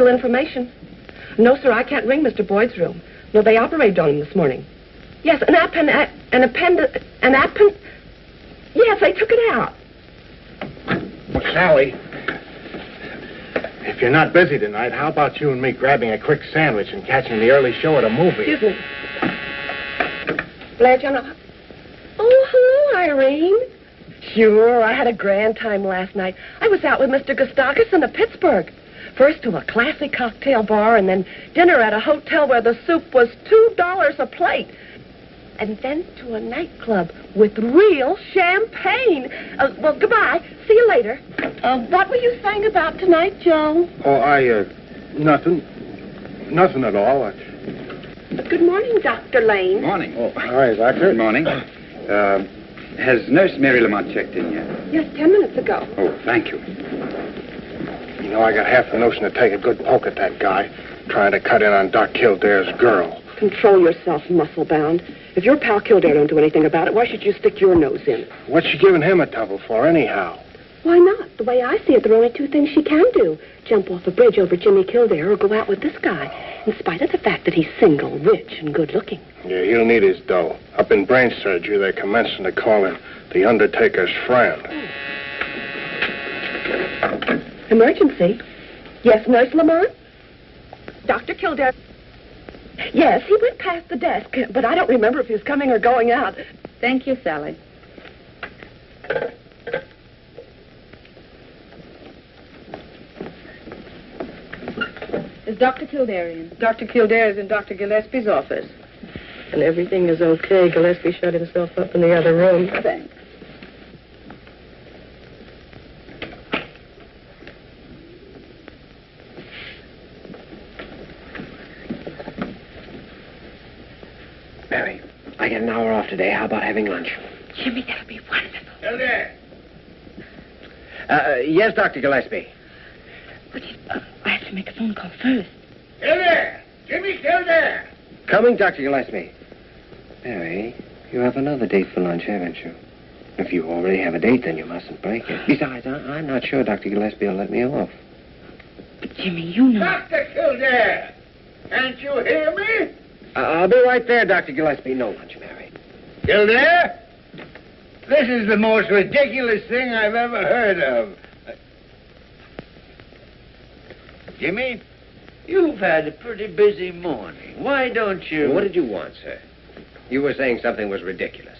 vital information. No, sir, I can't ring Mr. Boyd's room. No, they operated on him this morning. Yes, yes, they took it out. Well, Sally, if you're not busy tonight, how about you and me grabbing a quick sandwich and catching the early show at a movie? Excuse me. Glad you're not... Oh, hello, Irene. Sure, I had a grand time last night. I was out with Mr. Gustakis in Pittsburgh. First to a classy cocktail bar, and then dinner at a hotel where the soup was $2 a plate. And then to a nightclub with real champagne. Well, goodbye. See you later. What were you saying about tonight, Joe? Oh, nothing. Nothing at all. Good morning, Dr. Lane. Morning. Oh, hi, Doctor. Good morning. Has Nurse Mary Lamont checked in yet? Yes, 10 minutes ago. Oh, thank you. You know, I got half the notion to take a good poke at that guy trying to cut in on Doc Kildaire's girl. Control yourself, muscle-bound. If your pal Kildaire don't do anything about it, why should you stick your nose in? What's she giving him a trouble for, anyhow? Why not? The way I see it, there are only two things she can do. Jump off a bridge over Jimmy Kildaire or go out with this guy, in spite of the fact that he's single, rich, and good-looking. Yeah, he'll need his dough. Up in brain surgery, they're commencing to call him the Undertaker's friend. Emergency? Yes, Nurse Lamont? Dr. Kildaire? Yes, he went past the desk, but I don't remember if he was coming or going out. Thank you, Sally. Is Dr. Kildaire in? Dr. Kildaire is in Dr. Gillespie's office. And everything is okay. Gillespie shut himself up in the other room. Thanks. Mary, I get an hour off today. How about having lunch? Jimmy, that'll be wonderful. Kildaire! Yes, Dr. Gillespie. But I have to make a phone call first. Kildaire! Jimmy Kildaire! Coming, Dr. Gillespie. Mary, you have another date for lunch, haven't you? If you already have a date, then you mustn't break it. Besides, I'm not sure Dr. Gillespie will let me off. But, Jimmy, you know... Dr. Kildaire! Can't you hear me? I'll be right there, Dr. Gillespie. No lunch, Mary. Kildaire? This is the most ridiculous thing I've ever heard of. Jimmy, you've had a pretty busy morning. Why don't you... What did you want, sir? You were saying something was ridiculous.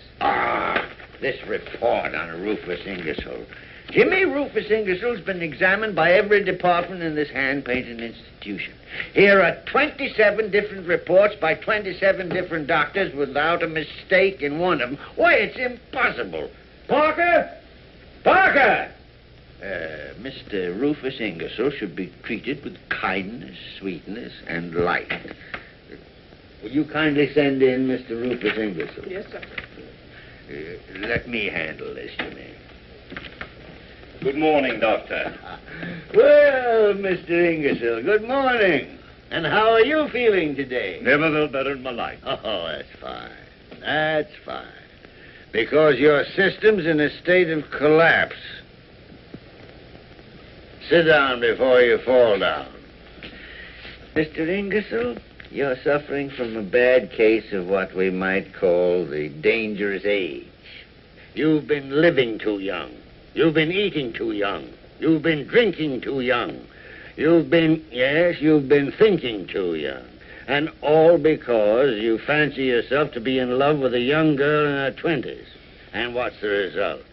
This report on Rufus Ingersoll. Jimmy, Rufus Ingersoll's been examined by every department in this hand-painting institution. Here are 27 different reports by 27 different doctors without a mistake in one of them. Why, it's impossible. Parker! Parker! Mr. Rufus Ingersoll should be treated with kindness, sweetness, and light. Will you kindly send in Mr. Rufus Ingersoll? Yes, sir. Let me handle this, Jimmy. Good morning, Doctor. Well, Mr. Ingersoll, good morning. And how are you feeling today? Never felt better in my life. Oh, that's fine. That's fine. Because your system's in a state of collapse. Sit down before you fall down. Mr. Ingersoll, you're suffering from a bad case of what we might call the dangerous age. You've been living too young. You've been eating too young. You've been drinking too young. You've been thinking too young. And all because you fancy yourself to be in love with a young girl in her 20s. And what's the result?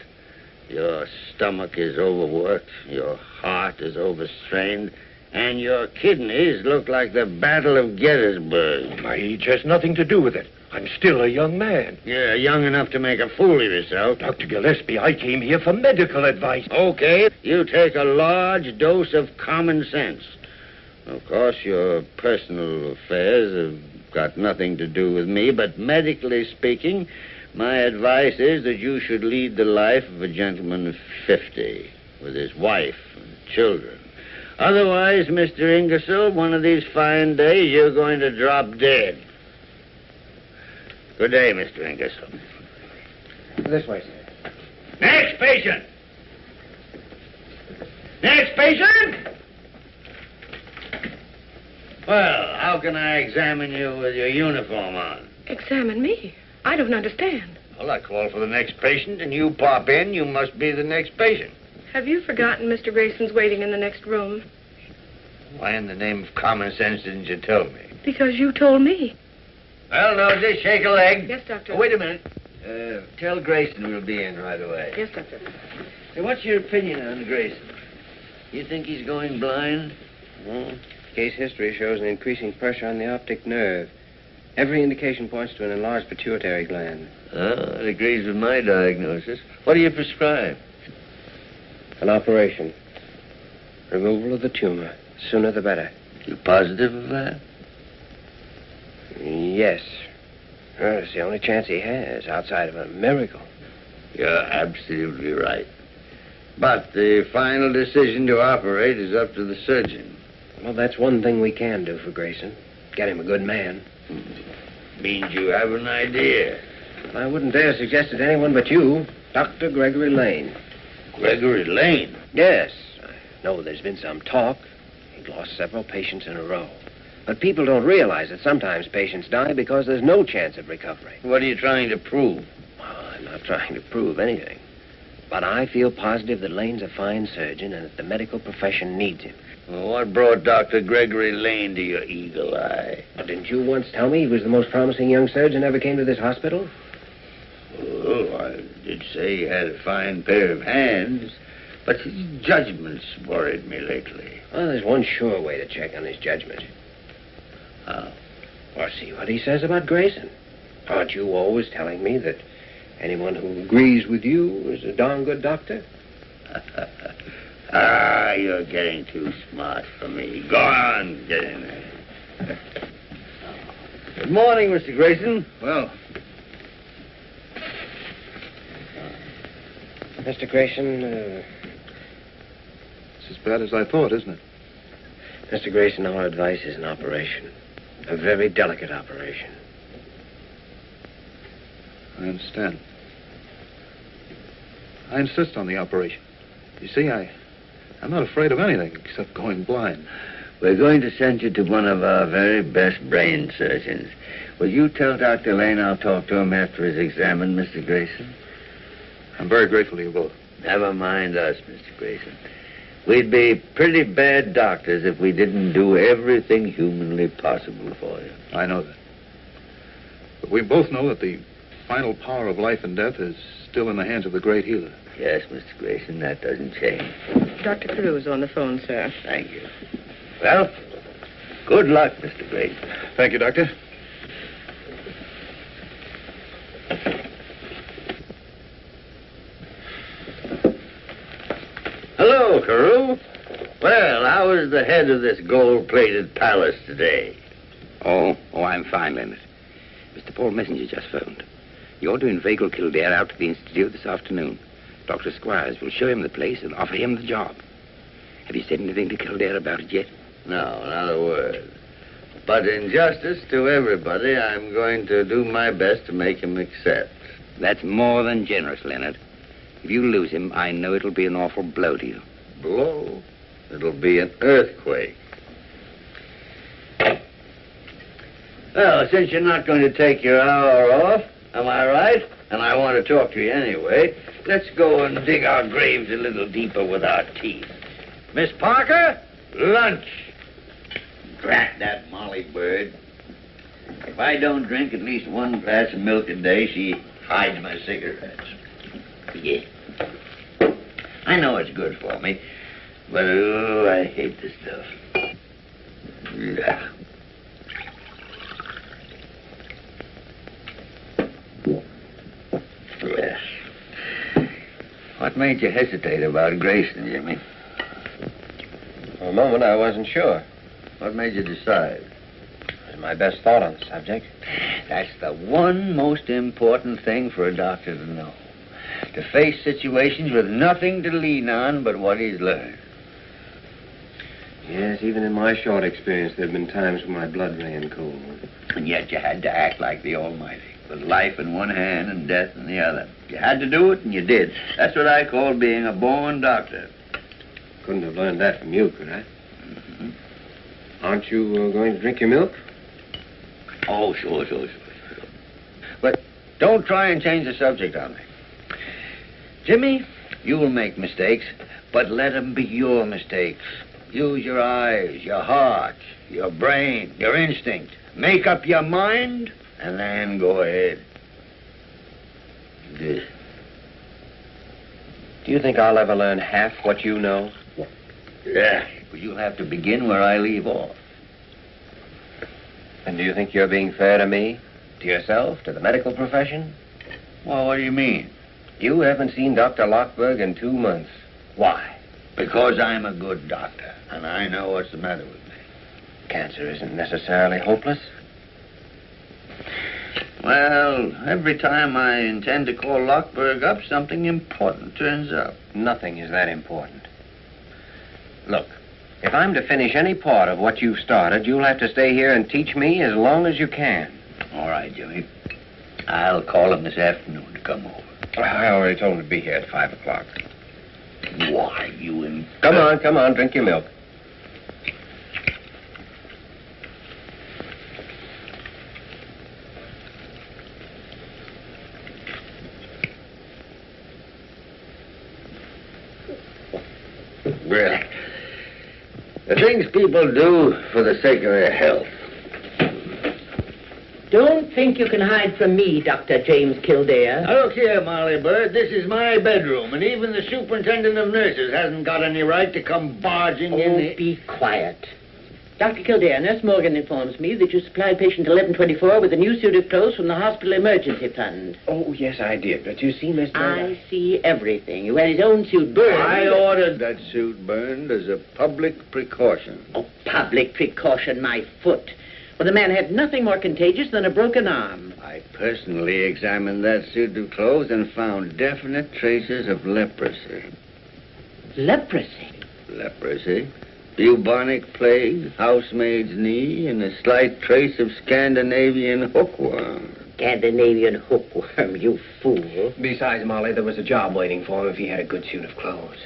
Your stomach is overworked, your heart is overstrained, and your kidneys look like the Battle of Gettysburg. My age has nothing to do with it. I'm still a young man. You're young enough to make a fool of yourself. Dr. Gillespie, I came here for medical advice. Okay, you take a large dose of common sense. Of course, your personal affairs have got nothing to do with me, but medically speaking, my advice is that you should lead the life of a gentleman of 50, with his wife and children. Otherwise, Mr. Ingersoll, one of these fine days, you're going to drop dead. Good day, Mr. Ingersoll. This way, sir. Next patient! Next patient! Well, how can I examine you with your uniform on? Examine me? I don't understand. Well, I call for the next patient, and you pop in. You must be the next patient. Have you forgotten Mr. Grayson's waiting in the next room? Why in the name of common sense didn't you tell me? Because you told me. Well, Nosy, shake a leg. Yes, Doctor. Oh, wait a minute. Tell Grayson we'll be in right away. Yes, Doctor. Hey, what's your opinion on Grayson? You think he's going blind? Well, case history shows an increasing pressure on the optic nerve. Every indication points to an enlarged pituitary gland. That agrees with my diagnosis. What do you prescribe? An operation. Removal of the tumor. Sooner the better. You positive of that? Yes. Well, it's the only chance he has outside of a miracle. You're absolutely right. But the final decision to operate is up to the surgeon. Well, that's one thing we can do for Grayson. Get him a good man. Means you have an idea. I wouldn't dare suggest it to anyone but you, Dr. Gregory Lane. Gregory Lane? Yes. I know there's been some talk. He's lost several patients in a row. But people don't realize that sometimes patients die because there's no chance of recovery. What are you trying to prove? Well, I'm not trying to prove anything. But I feel positive that Lane's a fine surgeon and that the medical profession needs him. Well, what brought Dr. Gregory Lane to your eagle eye? Well, didn't you once tell me he was the most promising young surgeon ever came to this hospital? Oh, I did say he had a fine pair of hands, but his judgment's worried me lately. Well, there's one sure way to check on his judgment. How? Well, see what he says about Grayson. Aren't you always telling me that anyone who agrees with you is a darn good doctor? You're getting too smart for me. Go on, get in there. Good morning, Mr. Grayson. Well, Mr. Grayson, it's as bad as I thought, isn't it? Mr. Grayson, our advice is an operation. A very delicate operation. I understand. I insist on the operation. You see, I'm not afraid of anything except going blind. We're going to send you to one of our very best brain surgeons. Will you tell Dr. Lane I'll talk to him after he's examined Mr. Grayson? I'm very grateful to you both. Never mind us, Mr. Grayson. We'd be pretty bad doctors if we didn't do everything humanly possible for you. I know that. But we both know that the final power of life and death is still in the hands of the great healer. Yes, Mr. Grayson, that doesn't change. Dr. Carew's on the phone, sir. Thank you. Well, good luck, Mr. Grayson. Thank you, Doctor. Hello, Carew. Well, how is the head of this gold-plated palace today? Oh, I'm fine, Leonard. Mr. Paul Messenger just phoned. You're to inveigle Kildaire out to the Institute this afternoon. Dr. Squires will show him the place and offer him the job. Have you said anything to Kildaire about it yet? No, not a word. But in justice to everybody, I'm going to do my best to make him accept. That's more than generous, Leonard. If you lose him, I know it'll be an awful blow to you. Blow? It'll be an earthquake. Well, since you're not going to take your hour off, am I right? And I want to talk to you anyway. Let's go and dig our graves a little deeper with our teeth. Miss Parker, lunch. Drat that Molly bird. If I don't drink at least one glass of milk a day, she hides my cigarettes. Yeah. I know it's good for me, but oh, I hate this stuff. Yeah. Yes. What made you hesitate about Grayson, Jimmy? For a moment, I wasn't sure. What made you decide? It was my best thought on the subject. That's the one most important thing for a doctor to know. To face situations with nothing to lean on but what he's learned. Yes, even in my short experience, there have been times when my blood ran cold. And yet you had to act like the Almighty, with life in one hand and death in the other. You had to do it, and you did. That's what I call being a born doctor. Couldn't have learned that from you, could I? Mm-hmm. Aren't you going to drink your milk? Oh, sure. But don't try and change the subject on me. Jimmy, you'll make mistakes, but let them be your mistakes. Use your eyes, your heart, your brain, your instinct. Make up your mind, and then go ahead. Do you think I'll ever learn half what you know? Yeah, but you'll have to begin where I leave off. And do you think you're being fair to me? To yourself? To the medical profession? Well, what do you mean? You haven't seen Dr. Lockberg in 2 months. Why? Because I'm a good doctor, and I know what's the matter with me. Cancer isn't necessarily hopeless. Well, every time I intend to call Lockberg up, something important turns up. Nothing is that important. Look, if I'm to finish any part of what you've started, you'll have to stay here and teach me as long as you can. All right, Jimmy. I'll call him this afternoon to come over. I already told him to be here at 5 o'clock. Why, you Come on, drink your milk. Well, the things people do for the sake of their health. Don't think you can hide from me, Dr. James Kildaire. Now, look here, Molly Bird. This is my bedroom, and even the superintendent of nurses hasn't got any right to come barging in Oh, here. be quiet. Dr. Kildaire, Nurse Morgan informs me that you supplied patient 1124 with a new suit of clothes from the hospital emergency fund. Oh, yes, I did. But you see, Miss Dunn, I see everything. You had his own suit burned. I ordered that suit burned as a public precaution. Oh, public precaution, my foot. Well, the man had nothing more contagious than a broken arm. I personally examined that suit of clothes and found definite traces of leprosy. Leprosy? Leprosy? Bubonic plague, housemaid's knee, and a slight trace of Scandinavian hookworm. Scandinavian hookworm, you fool. Besides, Molly, there was a job waiting for him if he had a good suit of clothes.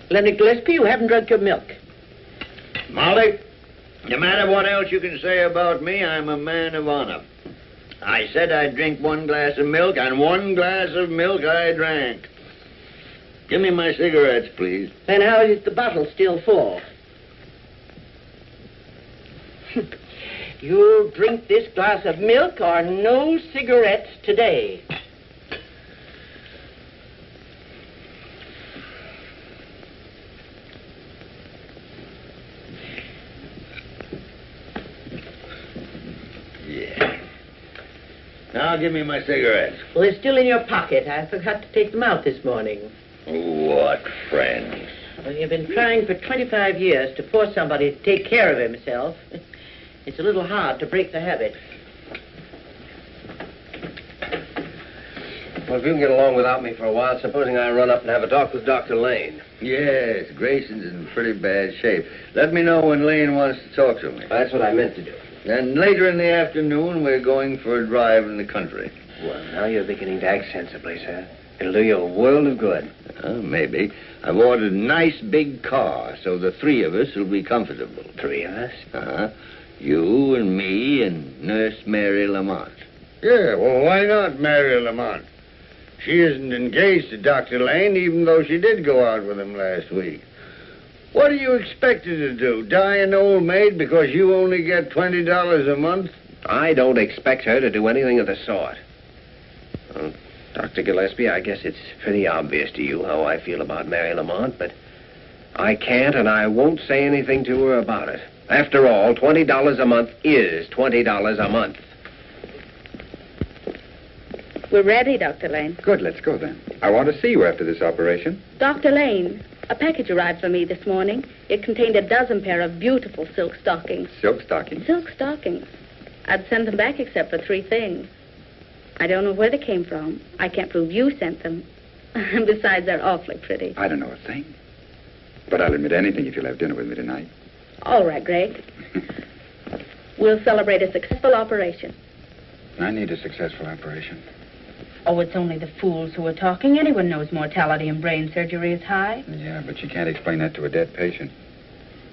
Leonard Gillespie, you haven't drunk your milk. Molly, no matter what else you can say about me, I'm a man of honor. I said I'd drink 1 glass of milk, and 1 glass of milk I drank. Give me my cigarettes, please. Then how is the bottle still full? You'll drink this glass of milk or no cigarettes today. Yeah. Now give me my cigarettes. Well, they're still in your pocket. I forgot to take them out this morning. What friends? Well, you've been trying for 25 years to force somebody to take care of himself. It's a little hard to break the habit. Well, if you can get along without me for a while, supposing I run up and have a talk with Dr. Lane. Yes, Grayson's in pretty bad shape. Let me know when Lane wants to talk to me. That's what I meant to do. Then later in the afternoon, we're going for a drive in the country. Well, now you're beginning to act sensibly, sir. It'll do you a world of good. Maybe. I've ordered a nice big car, so the 3 of us will be comfortable. 3 of us? Uh-huh. You and me and Nurse Mary Lamont. Yeah, well, why not Mary Lamont? She isn't engaged to Dr. Lane, even though she did go out with him last week. What do you expect her to do? Die an old maid because you only get $20 a month? I don't expect her to do anything of the sort. Well, Dr. Gillespie, I guess it's pretty obvious to you how I feel about Mary Lamont, but I can't and I won't say anything to her about it. After all, $20 a month is $20 a month. We're ready, Dr. Lane. Good, let's go then. I want to see you after this operation. Dr. Lane, a package arrived for me this morning. It contained a dozen pair of beautiful silk stockings. Silk stockings? Silk stockings. I'd send them back except for 3 things. I don't know where they came from. I can't prove you sent them. Besides, they're awfully pretty. I don't know a thing. But I'll admit anything if you'll have dinner with me tonight. All right, Greg. We'll celebrate a successful operation. I need a successful operation. Oh, it's only the fools who are talking. Anyone knows mortality in brain surgery is high. Yeah, but you can't explain that to a dead patient.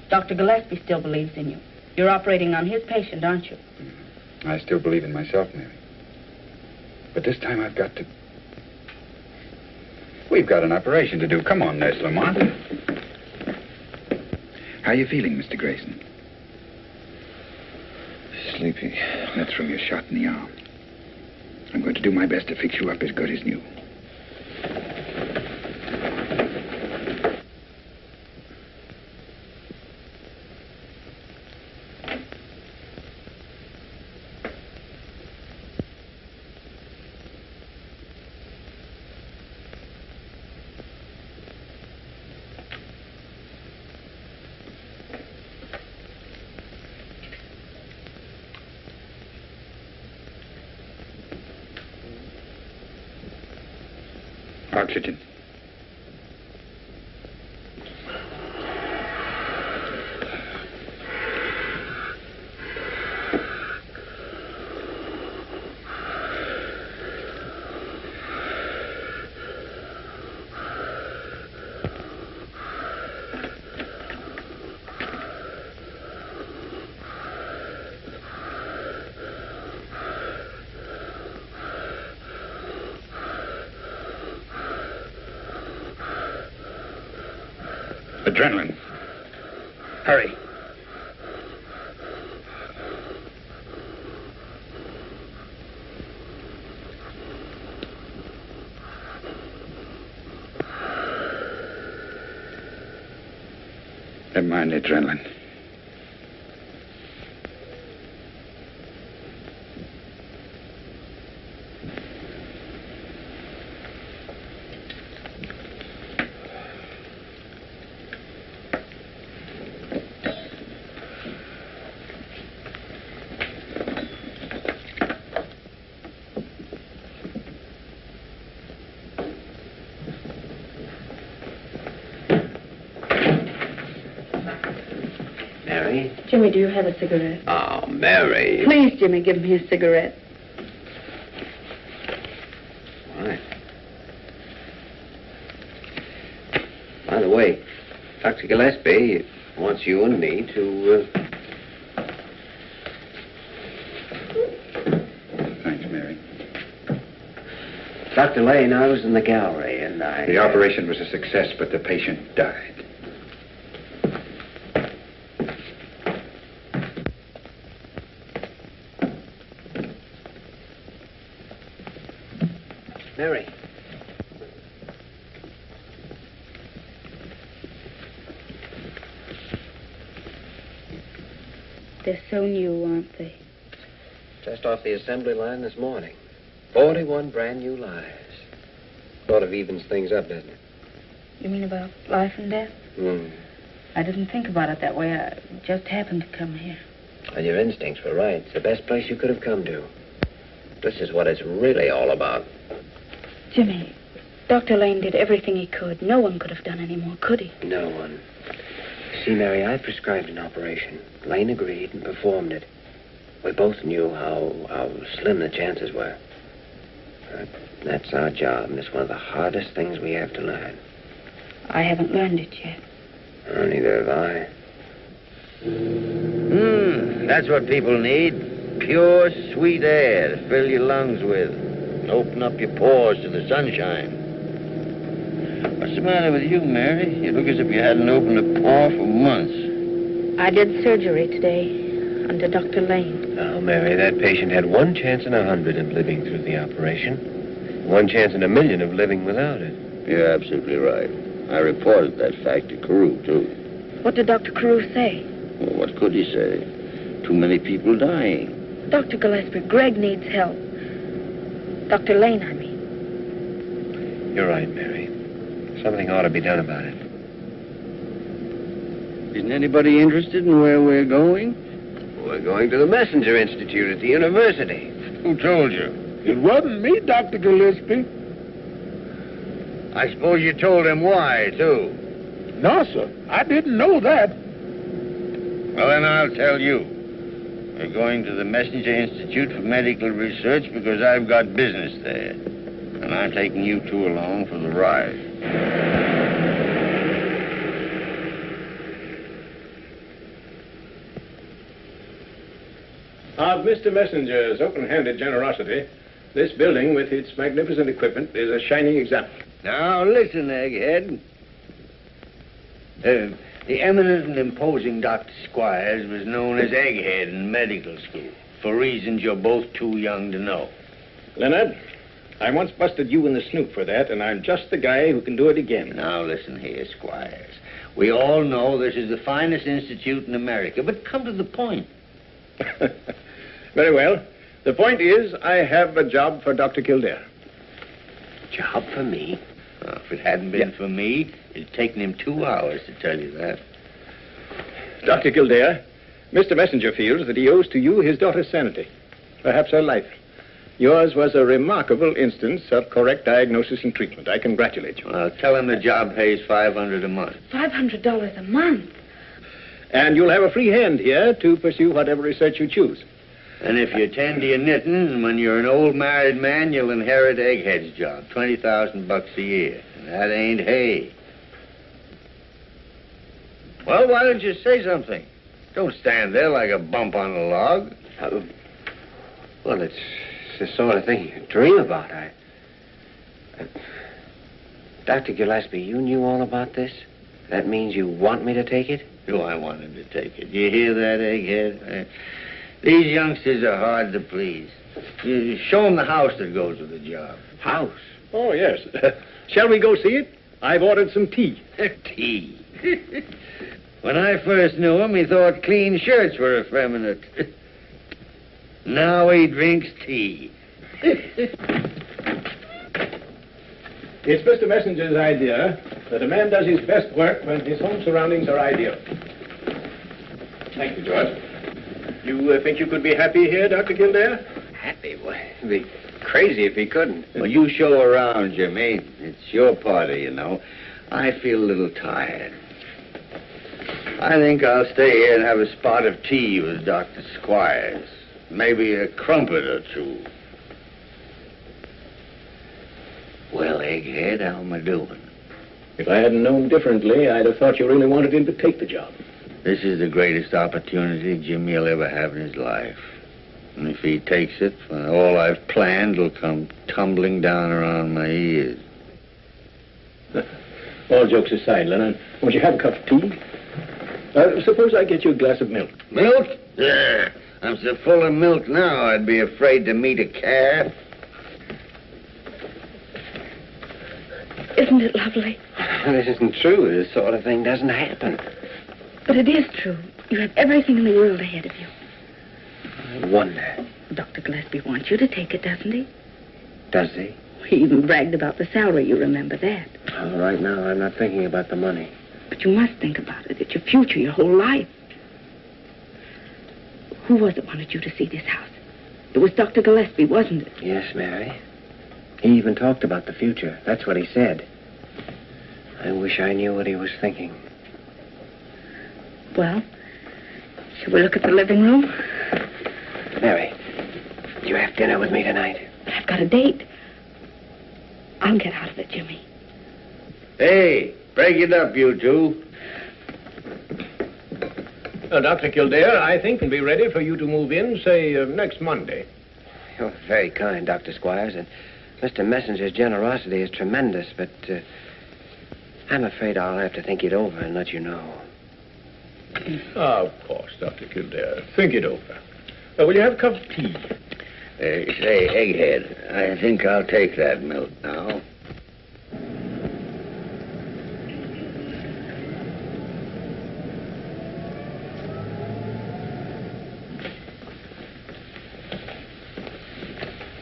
Dr. Gillespie still believes in you. You're operating on his patient, aren't you? I still believe in myself, Mary. But this time I've got to... We've got an operation to do. Come on, Nurse Lamont. How are you feeling, Mr. Grayson? Sleepy. That's from your shot in the arm. I'm going to do my best to fix you up as good as new. Oxygen. Adrenaline. Hurry. Never mind the adrenaline. Jimmy, do you have a cigarette? Oh, Mary. Please, Jimmy, give me a cigarette. Why? By the way, Dr. Gillespie wants you and me to... Thanks, Mary. Dr. Lane, I was in the gallery, and I... The operation was a success, but the patient died. Mary. They're so new, aren't they? Just off the assembly line this morning. 41 brand new lives. Sort of evens things up, doesn't it? You mean about life and death? I didn't think about it that way. I just happened to come here. And your instincts were right. It's the best place you could have come to. This is what it's really all about. Jimmy, Dr. Lane did everything he could. No one could have done any more, could he? No one. See, Mary, I prescribed an operation. Lane agreed and performed it. We both knew how slim the chances were. But that's our job, and it's one of the hardest things we have to learn. I haven't learned it yet. Oh, neither have I. That's what people need. Pure, sweet air to fill your lungs with. Open up your pores to the sunshine. What's the matter with you, Mary? You look as if you hadn't opened a pore for months. I did surgery today under Dr. Lane. Now, Mary, that patient had 1 chance in 100 of living through the operation. 1 chance in 1,000,000 of living without it. You're absolutely right. I reported that fact to Carew, too. What did Dr. Carew say? Well, what could he say? Too many people dying. Dr. Gillespie, Greg needs help. Dr. Lane, I mean. You're right, Mary. Something ought to be done about it. Isn't anybody interested in where we're going? We're going to the Messenger Institute at the university. Who told you? It wasn't me, Dr. Gillespie. I suppose you told him why, too. No, sir. I didn't know that. Well, then I'll tell you. We're going to the Messenger Institute for Medical Research because I've got business there. And I'm taking you two along for the ride. Of Mr. Messenger's open-handed generosity, this building with its magnificent equipment is a shining example. Now, listen, Egghead. The eminent and imposing Dr. Squires was known as Egghead in medical school, for reasons you're both too young to know. Leonard, I once busted you in the snoot for that, and I'm just the guy who can do it again. Now, listen here, Squires. We all know this is the finest institute in America, but come to the point. Very well. The point is, I have a job for Dr. Kildaire. Job for me? Well, if it hadn't been for me, it'd taken him 2 hours to tell you that. Dr. Kildaire, Mr. Messenger feels that he owes to you his daughter's sanity, perhaps her life. Yours was a remarkable instance of correct diagnosis and treatment. I congratulate you. Well, tell him the job pays $500 a month. $500 a month? And you'll have a free hand here to pursue whatever research you choose. And if you tend to your knitting, when you're an old married man, you'll inherit Egghead's job, $20,000 a year. And that ain't hay. Well, why don't you say something? Don't stand there like a bump on a log. Well, it's the sort of thing you dream about. Dr. Gillespie, you knew all about this? That means you want me to take it? Do I want him to take it? You hear that, Egghead? These youngsters are hard to please. You show them the house that goes with the job. House? Oh, yes. Shall we go see it? I've ordered some tea. Tea? When I first knew him, he thought clean shirts were effeminate. Now he drinks tea. It's Mr. Messenger's idea that a man does his best work when his home surroundings are ideal. Thank you, George. You think you could be happy here, Dr. Kildaire? Happy? Well, he'd be crazy if he couldn't. Well, you show around, Jimmy. It's your party, you know. I feel a little tired. I think I'll stay here and have a spot of tea with Dr. Squires. Maybe a crumpet or two. Well, Egghead, how am I doing? If I hadn't known differently, I'd have thought you really wanted him to take the job. This is the greatest opportunity Jimmy will ever have in his life. And if he takes it, all I've planned will come tumbling down around my ears. All jokes aside, Leonard, won't you have a cup of tea? Suppose I get you a glass of milk. Milk? Yeah. I'm so full of milk now, I'd be afraid to meet a calf. Isn't it lovely? This isn't true. This sort of thing doesn't happen. But it is true. You have everything in the world ahead of you. I wonder. Dr. Gillespie wants you to take it, doesn't he? Does he? He even bragged about the salary. You remember that. Oh, right now, I'm not thinking about the money. But you must think about it. It's your future, your whole life. Who was it wanted you to see this house? It was Dr. Gillespie, wasn't it? Yes, Mary. He even talked about the future. That's what he said. I wish I knew what he was thinking. Well, shall we look at the living room? Mary, you have dinner with me tonight. I've got a date. I'll get out of it, Jimmy. Hey, break it up, you two. Dr. Kildaire, I think we'll be ready for you to move in, say, next Monday. You're very kind, Dr. Squires, and Mr. Messenger's generosity is tremendous, but I'm afraid I'll have to think it over and let you know. Of course, Dr. Kildaire. Think it over. Will you have a cup of tea? Say, Egghead, I think I'll take that milk now.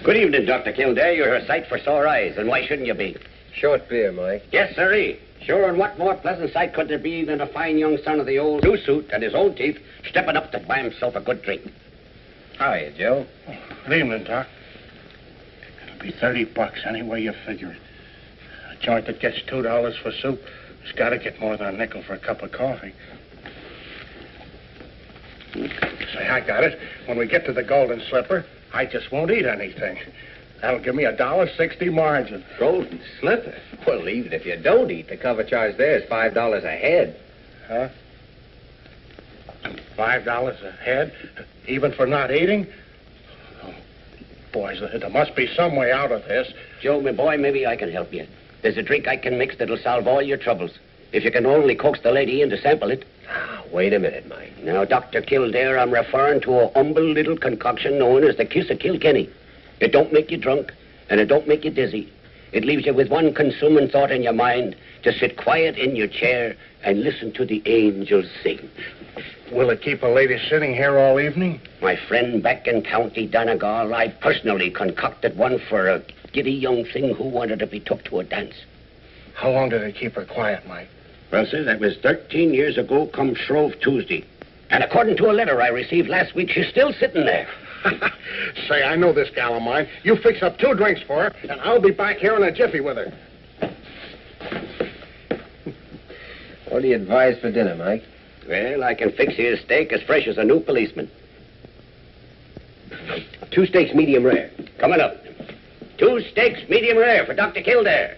Good evening, Dr. Kildaire. You're a sight for sore eyes, and why shouldn't you be? Short beer, Mike. Yes, sirree. Sure, and what more pleasant sight could there be than a fine young son of the old new suit and his own teeth stepping up to buy himself a good drink? How are you, Joe? Good evening, Doc. It'll be $30 any way you figure it. A joint that gets $2 for soup has got to get more than a nickel for a cup of coffee. Say, I got it. When we get to the Golden Slipper, I just won't eat anything. That'll give me $1.60 margin. Golden Slipper? Well, even if you don't eat, the cover charge there is $5 a head. Huh? $5 a head, even for not eating? Oh, boys, there must be some way out of this. Joe, my boy, maybe I can help you. There's a drink I can mix that'll solve all your troubles. If you can only coax the lady in to sample it. Wait a minute, Mike. Now, Dr. Kildaire, I'm referring to a humble little concoction known as the Kiss of Kilkenny. It don't make you drunk, and it don't make you dizzy. It leaves you with one consuming thought in your mind, to sit quiet in your chair and listen to the angels sing. Will it keep a lady sitting here all evening? My friend back in County Donegal, I personally concocted one for a giddy young thing who wanted to be took to a dance. How long did it keep her quiet, Mike? Well, sir, that was 13 years ago come Shrove Tuesday. And according to a letter I received last week, she's still sitting there. Say, I know this gal of mine. You fix up 2 drinks for her, and I'll be back here in a jiffy with her. What do you advise for dinner, Mike? Well, I can fix you a steak as fresh as a new policeman. 2 steaks, medium rare. Coming up. 2 steaks, medium rare for Dr. Kildaire.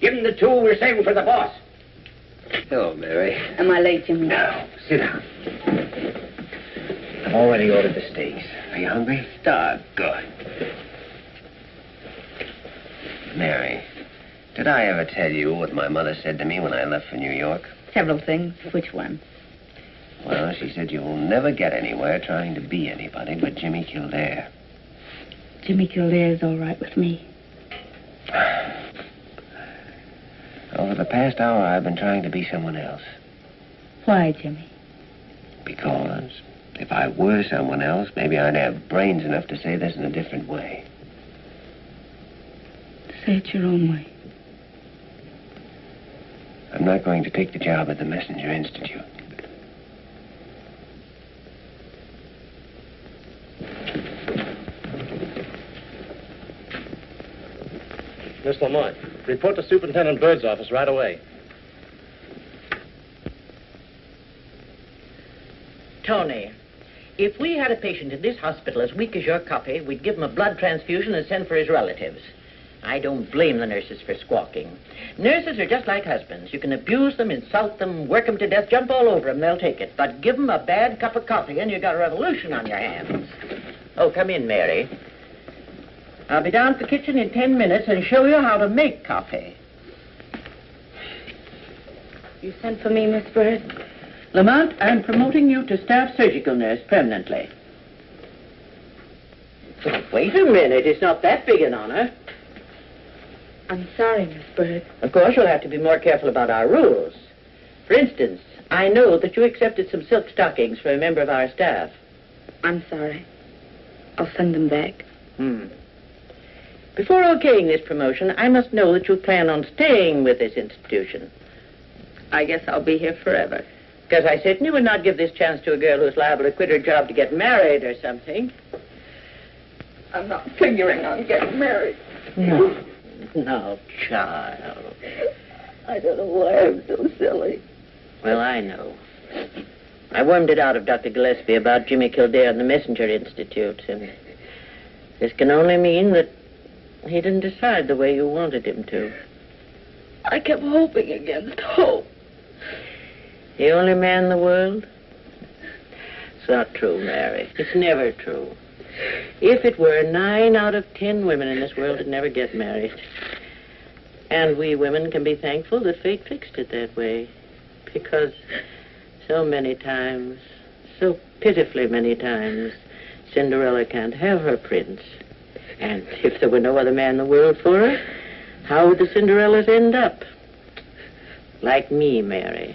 Give him the 2 we're saving for the boss. Hello, Mary. Am I late, Jimmy? No, sit down. I've already ordered the steaks. Are you hungry? Starved. Good. Mary, did I ever tell you what my mother said to me when I left for New York? Several things. Which one? Well, she said you'll never get anywhere trying to be anybody but Jimmy Kildaire. Jimmy Kildaire's all right with me. Over the past hour, I've been trying to be someone else. Why, Jimmy? Because if I were someone else, maybe I'd have brains enough to say this in a different way. Say it your own way. I'm not going to take the job at the Messenger Institute. Miss Lamont, report to Superintendent Bird's office right away. Tony, if we had a patient in this hospital as weak as your copy, we'd give him a blood transfusion and send for his relatives. I don't blame the nurses for squawking. Nurses are just like husbands. You can abuse them, insult them, work them to death, jump all over them, they'll take it. But give them a bad cup of coffee and you got a revolution on your hands. Oh, come in, Mary. I'll be down at the kitchen in 10 minutes and show you how to make coffee. You sent for me, Miss Bird? Lamont, I'm promoting you to staff surgical nurse permanently. Wait a minute. It's not that big an honor. I'm sorry, Miss Bird. Of course, you'll have to be more careful about our rules. For instance, I know that you accepted some silk stockings for a member of our staff. I'm sorry. I'll send them back. Before okaying this promotion, I must know that you plan on staying with this institution. I guess I'll be here forever. Because I certainly would not give this chance to a girl who's liable to quit her job to get married or something. I'm not figuring on getting married. No, child. I don't know why I'm so silly. Well, I know. I wormed it out of Dr. Gillespie about Jimmy Kildaire and the Messenger Institute, and this can only mean that he didn't decide the way you wanted him to. I kept hoping against hope. The only man in the world? It's not true, Mary. It's never true. If it were, 9 out of 10 women in this world would never get married. And we women can be thankful that fate fixed it that way. Because so many times, so pitifully many times, Cinderella can't have her prince. And if there were no other man in the world for her, how would the Cinderellas end up? Like me, Mary.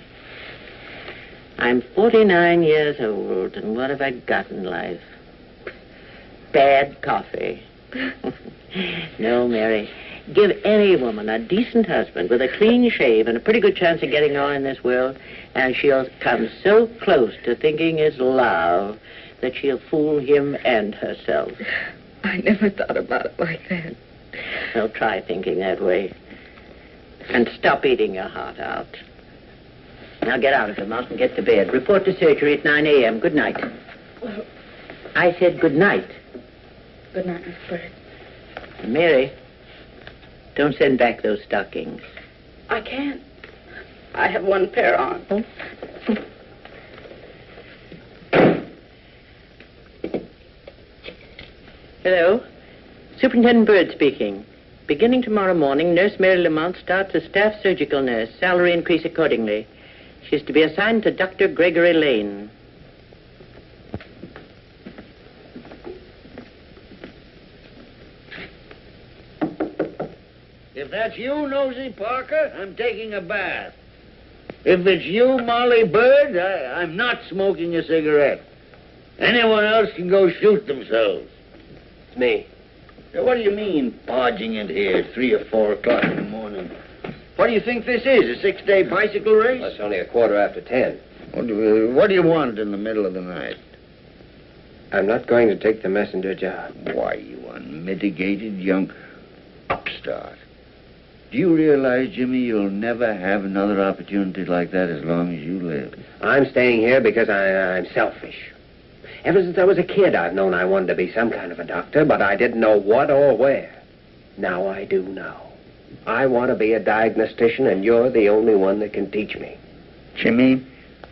I'm 49 years old, and what have I got in life? Bad coffee. No, Mary. Give any woman a decent husband with a clean shave and a pretty good chance of getting on in this world, and she'll come so close to thinking it's love that she'll fool him and herself. I never thought about it like that. Well, try thinking that way. And stop eating your heart out. Now get out of the mouth and get to bed. Report to surgery at 9 a.m. Good night. Well, I said good night. good night, Miss Bird. Mary, don't send back those stockings. I can't. I have one pair on. Hello. Superintendent Bird speaking. Beginning tomorrow morning, Nurse Mary Lamont starts as staff surgical nurse. Salary increase accordingly. She's to be assigned to Dr. Gregory Lane. If that's you, Nosy Parker, I'm taking a bath. If it's you, Molly Bird, I'm not smoking a cigarette. Anyone else can go shoot themselves. It's me. What do you mean, barging in here 3 or 4 o'clock in the morning? What do you think this is, a 6-day bicycle race? Well, it's only 10:15. What do you want in the middle of the night? I'm not going to take the messenger job. Why, you unmitigated young upstart. Do you realize, Jimmy, you'll never have another opportunity like that as long as you live? I'm staying here because I'm selfish. Ever since I was a kid, I've known I wanted to be some kind of a doctor, but I didn't know what or where. Now I do know. I want to be a diagnostician, and you're the only one that can teach me. Jimmy,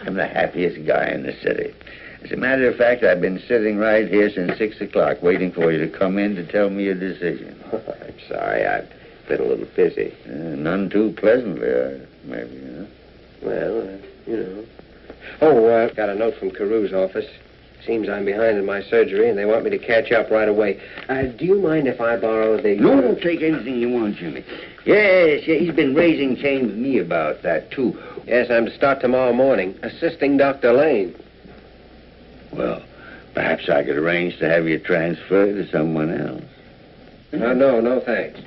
I'm the happiest guy in the city. As a matter of fact, I've been sitting right here since 6 o'clock waiting for you to come in to tell me your decision. I'm sorry, I've been a little busy. None too pleasantly, maybe, huh? Well, you know. Oh, got a note from Carew's office. Seems I'm behind in my surgery, and they want me to catch up right away. Do you mind if I borrow the... No, don't take anything you want, Jimmy. Yes, he's been raising Cain with me about that, too. Yes, I'm to start tomorrow morning, assisting Dr. Lane. Well, perhaps I could arrange to have you transferred to someone else. No, thanks.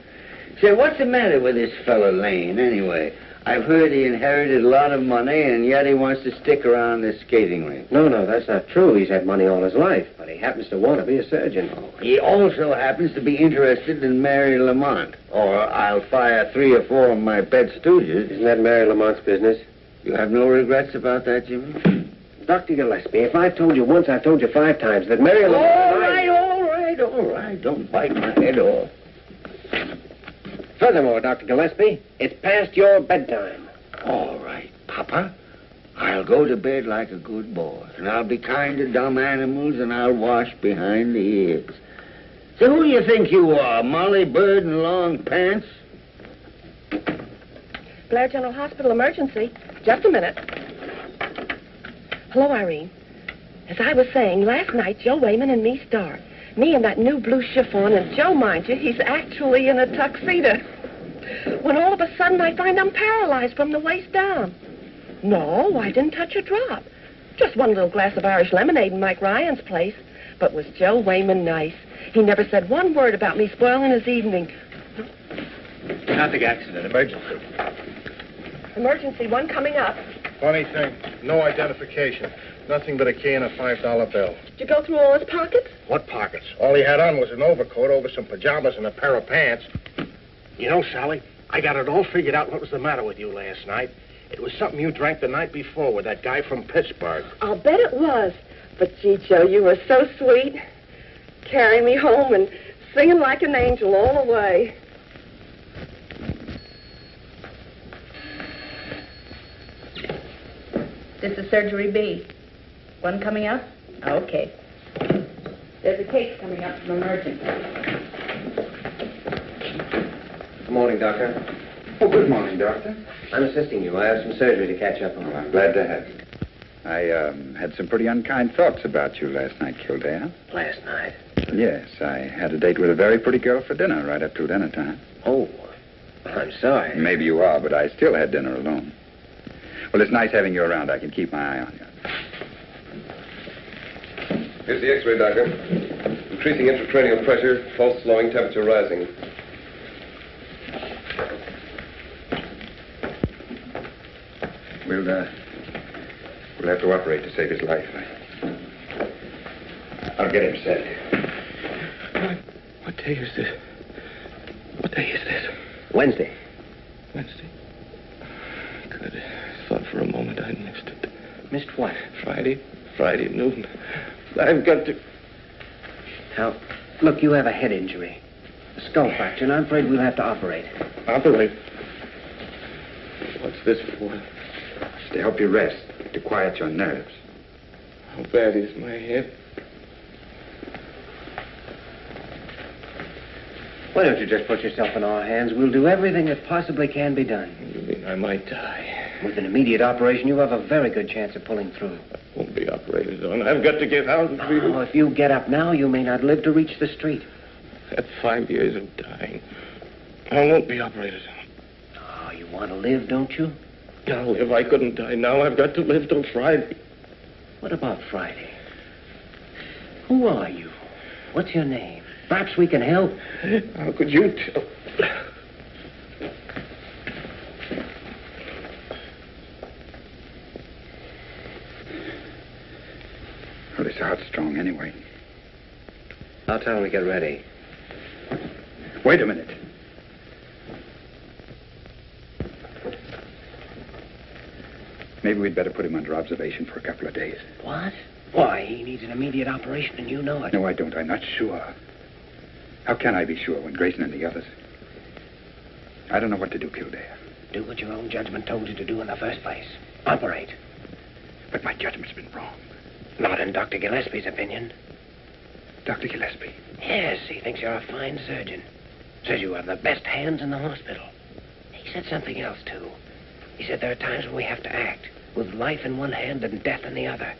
Say, what's the matter with this fellow Lane, anyway? I've heard he inherited a lot of money, and yet he wants to stick around this skating rink. No, that's not true. He's had money all his life, but he happens to want to be a surgeon. He also happens to be interested in Mary Lamont, or I'll fire 3 or 4 of my pet stooges. Isn't that Mary Lamont's business? You have no regrets about that, Jimmy? Dr. Gillespie, if I've told you once, I've told you 5 times that Mary Lamont... All right. Don't bite my head off. Furthermore, Dr. Gillespie, it's past your bedtime. All right, Papa. I'll go to bed like a good boy, and I'll be kind to dumb animals, and I'll wash behind the ears. So who do you think you are, Molly Bird in long pants? Blair General Hospital emergency. Just a minute. Hello, Irene. As I was saying, last night, Joe Wayman and me start. Me in that new blue chiffon, and Joe, mind you, he's actually in a tuxedo. When all of a sudden I find I'm paralyzed from the waist down. No, I didn't touch a drop. Just one little glass of Irish lemonade in Mike Ryan's place. But was Joe Wayman nice? He never said one word about me spoiling his evening. Traffic accident, emergency. Emergency, one coming up. Funny thing, no identification. Nothing but a key and a $5 bill. Did you go through all his pockets? What pockets? All he had on was an overcoat over some pajamas and a pair of pants. You know, Sally, I got it all figured out what was the matter with you last night. It was something you drank the night before with that guy from Pittsburgh. I'll bet it was. But, gee, Joe, you were so sweet. Carrying me home and singing like an angel all the way. This is Surgery B. One coming up? Okay. There's a case coming up from emergency. Good morning, Doctor. Oh, good morning, Doctor. I'm assisting you. I have some surgery to catch up on. Well, I'm glad to have you. I had some pretty unkind thoughts about you last night, Kildaire. Last night? Yes, I had a date with a very pretty girl for dinner right up to dinner time. Oh, I'm sorry. Maybe you are, but I still had dinner alone. Well, it's nice having you around. I can keep my eye on you. Here's the X-ray, Doctor. Increasing intracranial pressure, pulse slowing, temperature rising. We'll have to operate to save his life. I'll get him set. What day is this? What day is this? Wednesday. Wednesday? Good. I thought for a moment I'd missed it. Missed what? Friday noon. I've got to... Now, look, you have a head injury. A skull fracture, and I'm afraid we'll have to operate. Operate? What's this for? It's to help you rest, to quiet your nerves. How bad is my head? Why don't you just put yourself in our hands? We'll do everything that possibly can be done. You mean I might die? With an immediate operation, you have a very good chance of pulling through. I won't be operated on. I've got to get out and be... Oh, if you get up now, you may not live to reach the street. At 5 years of dying, I won't be operated on. Oh, you want to live, don't you? I'll live. I couldn't die now. I've got to live till Friday. What about Friday? Who are you? What's your name? Perhaps we can help. How could you tell? Well, his heart's strong anyway. I'll tell him to get ready. Wait a minute. Maybe we'd better put him under observation for a couple of days. What? Why? He needs an immediate operation, and you know it. No, I don't. I'm not sure. How can I be sure when Grayson and the others... I don't know what to do, Kildaire. Do what your own judgment told you to do in the first place. Operate. But my judgment's been wrong. Not in Dr. Gillespie's opinion. Dr. Gillespie? Yes, he thinks you're a fine surgeon. Says you have the best hands in the hospital. He said something else, too. He said there are times when we have to act, with life in one hand and death in the other.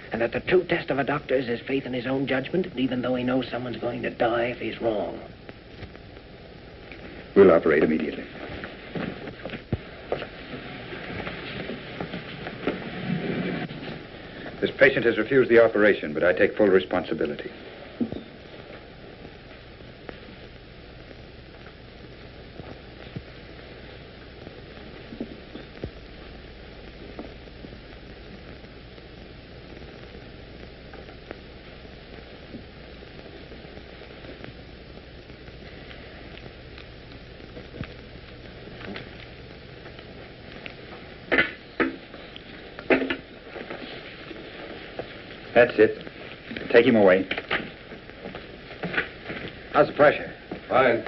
And that the true test of a doctor is his faith in his own judgment, even though he knows someone's going to die if he's wrong. We'll operate immediately. This patient has refused the operation, but I take full responsibility. That's it. Take him away. How's the pressure? Fine.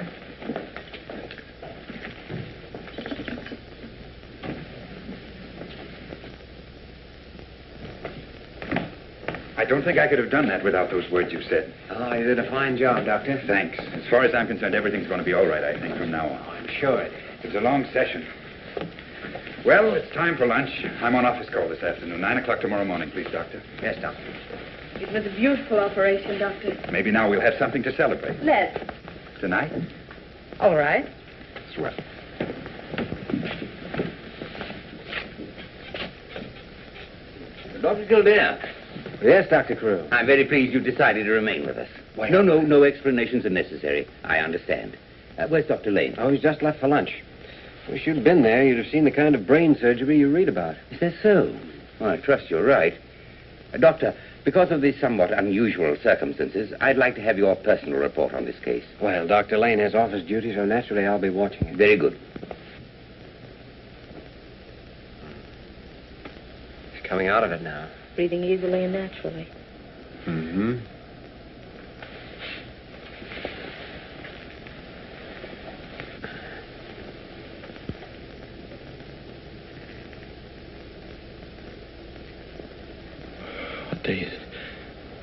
I don't think I could have done that without those words you said. Oh, you did a fine job, Doctor. Thanks. As far as I'm concerned, everything's going to be all right, I think, from now on. I'm sure it is. It was a long session. Well, it's time for lunch. I'm on office call this afternoon. 9 o'clock tomorrow morning, please, Doctor. Yes, Doctor. It was a beautiful operation, Doctor. Maybe now we'll have something to celebrate. Let's. Tonight? All right. Swell. Dr. Kildare. Yes, Dr. Carew. I'm very pleased you decided to remain with us. Why No explanations are necessary. I understand. Where's Dr. Lane? Oh, he's just left for lunch. Wish you'd been there. You'd have seen the kind of brain surgery you read about. Is that so? Well, I trust you're right. Doctor, because of the somewhat unusual circumstances, I'd like to have your personal report on this case. Well, Dr. Lane has office duty, so naturally I'll be watching it. Very good. He's coming out of it now. Breathing easily and naturally. Mm-hmm. What day is it?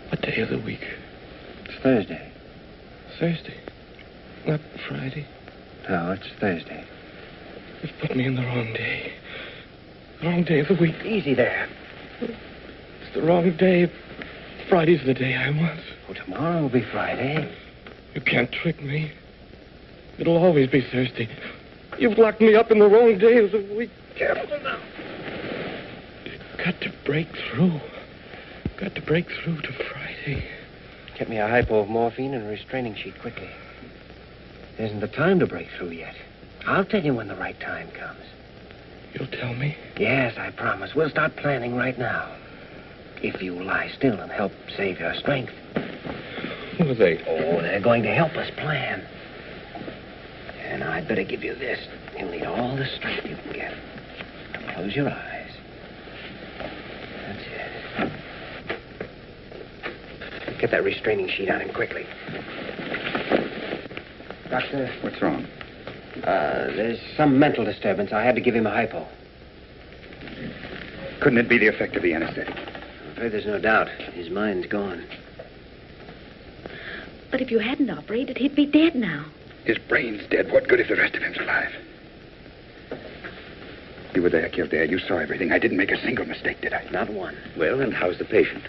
What day of the week? It's Thursday. Thursday. Not Friday. No, it's Thursday. You've put me in the wrong day. The wrong day of the week. Easy there. It's the wrong day. Friday's the day I want. Well, tomorrow will be Friday. You can't trick me. It'll always be Thursday. You've locked me up in the wrong day of the week. Careful now. You've got to break through. Got to break through to Friday. Get me a hypo of morphine and a restraining sheet quickly. There isn't the time to break through yet. I'll tell you when the right time comes. You'll tell me? Yes, I promise. We'll start planning right now. If you lie still and help save your strength. Who are they? Oh, they're going to help us plan. And I'd better give you this. You'll need all the strength you can get. Close your eyes. That's it. Get that restraining sheet on him quickly. Doctor? What's wrong? There's some mental disturbance. I had to give him a hypo. Couldn't it be the effect of the anesthetic? I'm afraid there's no doubt. His mind's gone. But if you hadn't operated, he'd be dead now. His brain's dead. What good if the rest of him's alive? You were there, Kildaire. You saw everything. I didn't make a single mistake, did I? Not one. Well, and how's the patient?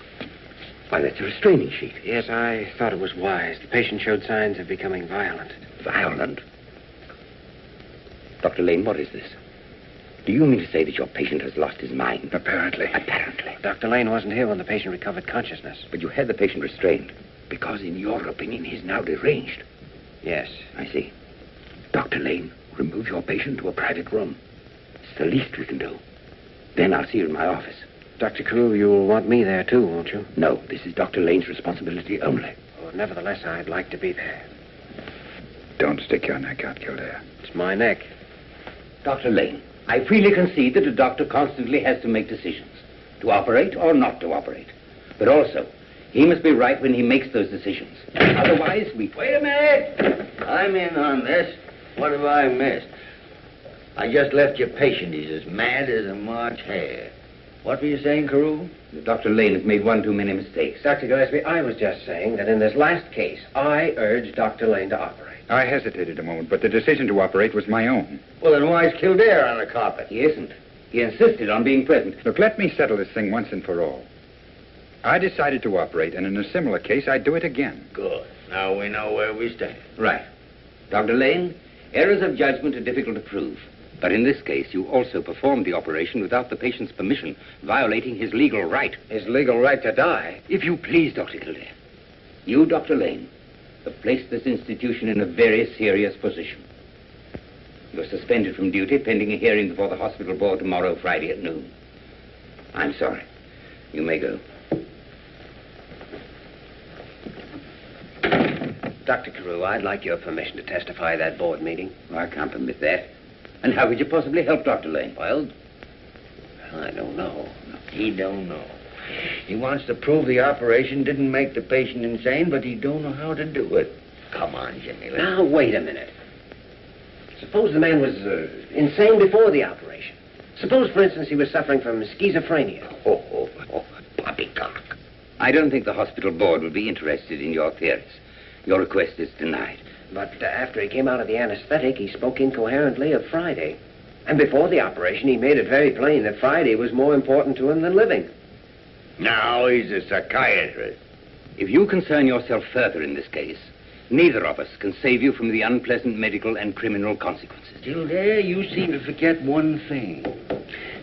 Why, that's a restraining sheet. Yes, I thought it was wise. The patient showed signs of becoming violent. Violent? Dr. Lane, what is this? Do you mean to say that your patient has lost his mind? Apparently. Apparently. Dr. Lane wasn't here when the patient recovered consciousness. But you had the patient restrained because, in your opinion, he's now deranged. Yes. I see. Dr. Lane, remove your patient to a private room. It's the least we can do. Then I'll see you in my office. Dr. Carew, you'll want me there, too, won't you? No, this is Dr. Lane's responsibility only. Oh, nevertheless, I'd like to be there. Don't stick your neck out, Kildaire. It's my neck. Dr. Lane, I freely concede that a doctor constantly has to make decisions, to operate or not to operate. But also, he must be right when he makes those decisions. Otherwise, we... Wait a minute. I'm in on this. What have I missed? I just left your patient. He's as mad as a March hare. What were you saying, Carew? Dr. Lane has made one too many mistakes. Dr. Gillespie, I was just saying that in this last case, I urged Dr. Lane to operate. I hesitated a moment, but the decision to operate was my own. Well, then why is Kildaire on the carpet? He isn't. He insisted on being present. Look, let me settle this thing once and for all. I decided to operate, and in a similar case, I'd do it again. Good. Now we know where we stand. Right. Dr. Lane, errors of judgment are difficult to prove. But in this case, you also performed the operation without the patient's permission, violating his legal right. His legal right to die? If you please, Dr. Kildaire. You, Dr. Lane, have placed this institution in a very serious position. You're suspended from duty pending a hearing before the hospital board tomorrow, Friday at noon. I'm sorry. You may go. Dr. Carew, I'd like your permission to testify at that board meeting. I can't permit that. And how could you possibly help Dr. Lane? Well, I don't know. He don't know. He wants to prove the operation didn't make the patient insane, but he don't know how to do it. Come on, Jimmy. Now, wait a minute. Suppose the man was insane before the operation. Suppose, for instance, he was suffering from schizophrenia. Poppycock. I don't think the hospital board will be interested in your theories. Your request is denied. But after he came out of the anesthetic, he spoke incoherently of Friday. And before the operation, he made it very plain that Friday was more important to him than living. Now he's a psychiatrist. If you concern yourself further in this case, neither of us can save you from the unpleasant medical and criminal consequences. Kildaire, you seem to forget one thing.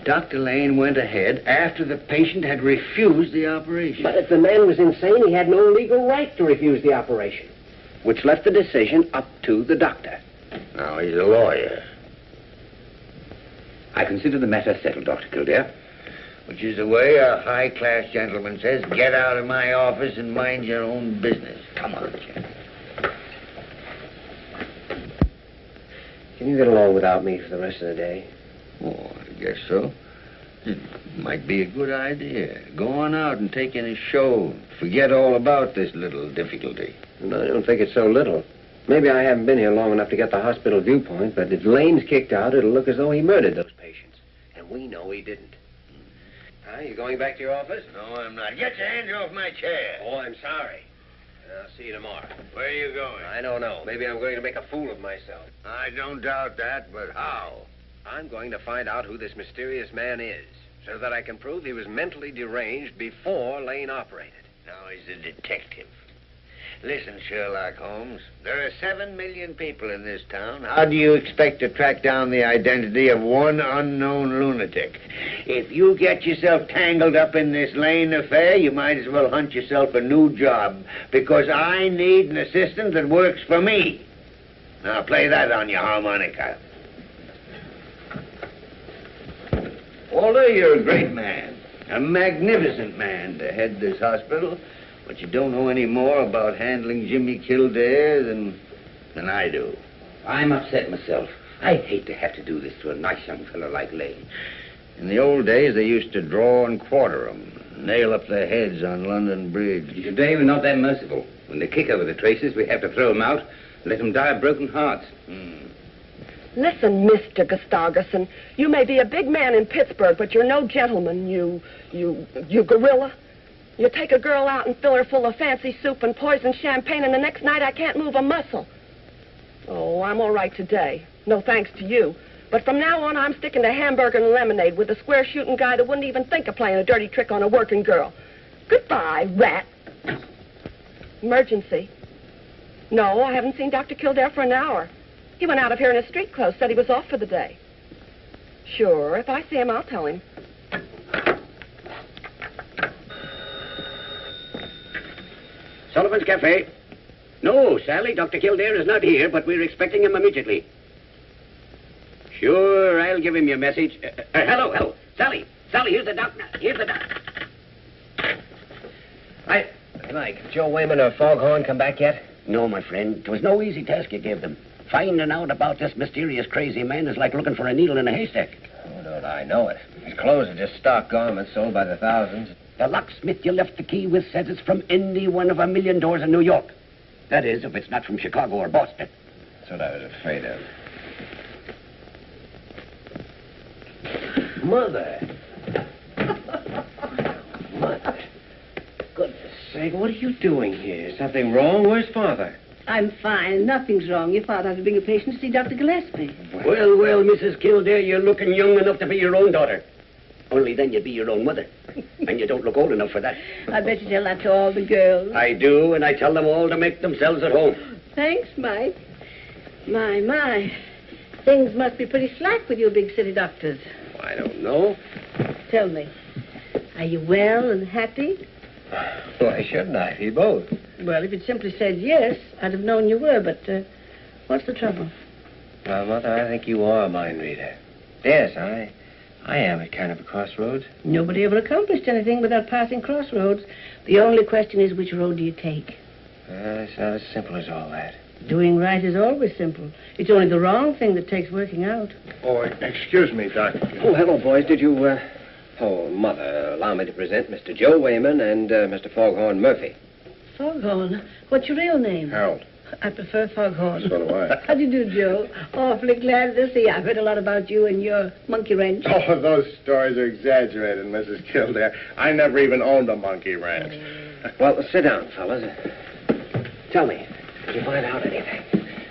Dr. Lane went ahead after the patient had refused the operation. But if the man was insane, he had no legal right to refuse the operation, which left the decision up to the doctor. Now he's a lawyer. I consider the matter settled, Dr. Kildaire. Which is the way a high-class gentleman says, get out of my office and mind your own business. Come on, Jim. Can you get along without me for the rest of the day? Oh, I guess so. It might be a good idea. Go on out and take in a show. Forget all about this little difficulty. No, I don't think it's so little. Maybe I haven't been here long enough to get the hospital viewpoint, but if Lane's kicked out, it'll look as though he murdered those patients. And we know he didn't. You going back to your office? No, I'm not. Get your hands off my chair. Oh, I'm sorry. I'll see you tomorrow. Where are you going? I don't know. Maybe I'm going to make a fool of myself. I don't doubt that, but how? I'm going to find out who this mysterious man is, so that I can prove he was mentally deranged before Lane operated. Now he's a detective. Listen, Sherlock Holmes, there are 7 million people in this town. How do you expect to track down the identity of one unknown lunatic? If you get yourself tangled up in this Lane affair, you might as well hunt yourself a new job, because I need an assistant that works for me. Now play that on your harmonica. Walter, you're a great man, a magnificent man to head this hospital. But you don't know any more about handling Jimmy Kildaire than I do. I'm upset myself. I hate to have to do this to a nice young fellow like Lane. In the old days, they used to draw and quarter them, nail up their heads on London Bridge. Today, we're not that merciful. When they kick over the traces, we have to throw them out and let them die of broken hearts. Listen, Mr. Gustafson, you may be a big man in Pittsburgh, but you're no gentleman, you gorilla. You take a girl out and fill her full of fancy soup and poison champagne, and the next night I can't move a muscle. Oh, I'm all right today. No thanks to you. But from now on, I'm sticking to hamburger and lemonade with a square-shooting guy that wouldn't even think of playing a dirty trick on a working girl. Goodbye, rat. Emergency. No, I haven't seen Dr. Kildaire for an hour. He went out of here in his street clothes, said he was off for the day. Sure, if I see him, I'll tell him. Sullivan's Cafe. No, Sally, Dr. Kildaire is not here, but we're expecting him immediately. Sure, I'll give him your message. Hello. Sally, here's the doctor. Hi. Mike, Joe Wayman or Foghorn come back yet? No, my friend. It was no easy task you gave them. Finding out about this mysterious crazy man is like looking for a needle in a haystack. Oh, don't I know it. His clothes are just stock garments sold by the thousands. The locksmith you left the key with says it's from any one of 1,000,000 doors in New York. That is, if it's not from Chicago or Boston. That's what I was afraid of. Mother. Mother. Goodness sake, what are you doing here? Is something wrong? Where's Father? I'm fine. Nothing's wrong. Your father has to bring a patient to see Dr. Gillespie. Well, Mrs. Kildaire, you're looking young enough to be your own daughter. Only then you'd be your own mother. And you don't look old enough for that. I bet you tell that to all the girls. I do, and I tell them all to make themselves at home. Thanks, Mike. My. Things must be pretty slack with you big city doctors. I don't know. Tell me, are you well and happy? Why shouldn't I be both? Well, if you'd simply said yes, I'd have known you were, but what's the trouble? Well, Mother, I think you are a mind reader. Yes, I am at kind of a crossroads. Nobody ever accomplished anything without passing crossroads. The only question is, which road do you take? It's not as simple as all that. Doing right is always simple. It's only the wrong thing that takes working out. Oh, excuse me, Doctor. Oh, hello, boys. Did you, Oh, Mother, allow me to present Mr. Joe Wayman and Mr. Foghorn Murphy. Foghorn? What's your real name? Harold. I prefer Foghorn. So do I. How do you do, Joe? Awfully glad to see you. I've heard a lot about you and your monkey wrench. Oh, those stories are exaggerated, Mrs. Kildaire. I never even owned a monkey wrench. Well, sit down, fellas. Tell me, did you find out anything?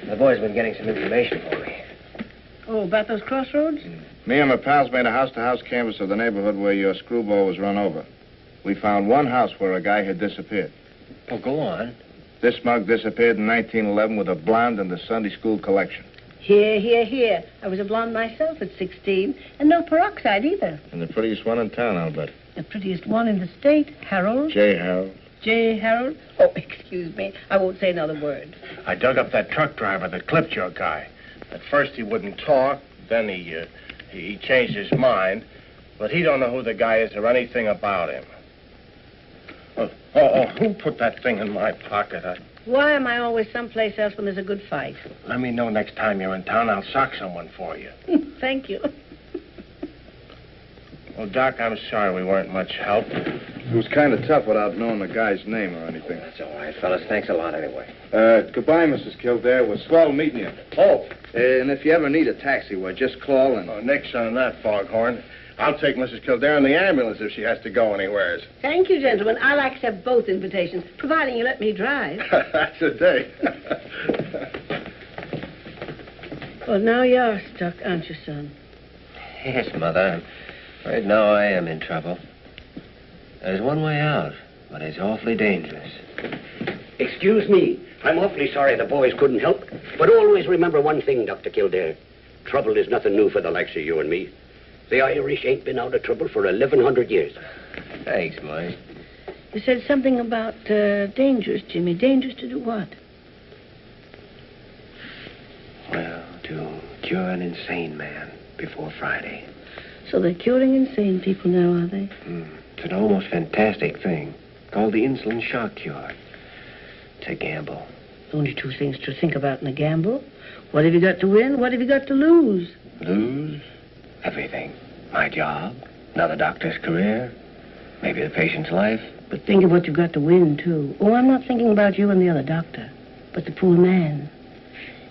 The boys have been getting some information for me. Oh, about those crossroads? Me and my pals made a house-to-house canvass of the neighborhood where your screwball was run over. We found one house where a guy had disappeared. Oh, go on. This mug disappeared in 1911 with a blonde in the Sunday school collection. Here. I was a blonde myself at 16, and no peroxide either. And the prettiest one in town, I'll bet. The prettiest one in the state, Harold. J. Harold. J. Harold? Oh, excuse me. I won't say another word. I dug up that truck driver that clipped your guy. At first he wouldn't talk, then he changed his mind, but he don't know who the guy is or anything about him. Who put that thing in my pocket? Why am I always someplace else when there's a good fight? Let me know next time you're in town. I'll sock someone for you. Thank you. Well, Doc, I'm sorry we weren't much help. It was kind of tough without knowing the guy's name or anything. That's all right, fellas. Thanks a lot anyway. Goodbye, Mrs. Kildaire. We're swell meeting you. Oh. And if you ever need a taxi, well, just call and... Oh, nix on that, Foghorn. I'll take Mrs. Kildaire in the ambulance if she has to go anywheres. Thank you, gentlemen. I'll accept both invitations, providing you let me drive. That's a day. Well, now you're stuck, aren't you, son? Yes, Mother. Right now I am in trouble. There's one way out, but it's awfully dangerous. Excuse me. I'm awfully sorry the boys couldn't help. But always remember one thing, Dr. Kildaire. Trouble is nothing new for the likes of you and me. The Irish ain't been out of trouble for 1,100 years. Thanks, Mike. You said something about dangerous, Jimmy. Dangerous to do what? Well, to cure an insane man before Friday. So they're curing insane people now, are they? It's an almost fantastic thing called the insulin shock cure. It's a gamble. Only two things to think about in a gamble. What have you got to win? What have you got to lose? Lose? Everything. My job, another doctor's career, maybe the patient's life. But think of what you've got to win, too. Oh, I'm not thinking about you and the other doctor, but the poor man.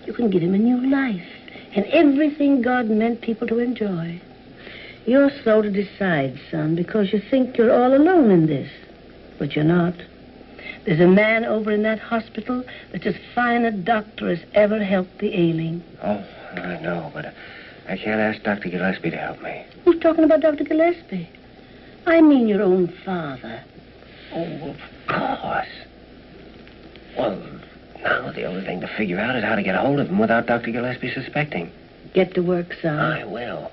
You can give him a new life and everything God meant people to enjoy. You're slow to decide, son, because you think you're all alone in this. But you're not. There's a man over in that hospital that's as fine a doctor as ever helped the ailing. Oh, I know, but I can't ask Dr. Gillespie to help me. Who's talking about Dr. Gillespie? I mean your own father. Oh, of course. Well, now the only thing to figure out is how to get a hold of him without Dr. Gillespie suspecting. Get to work, son. I will.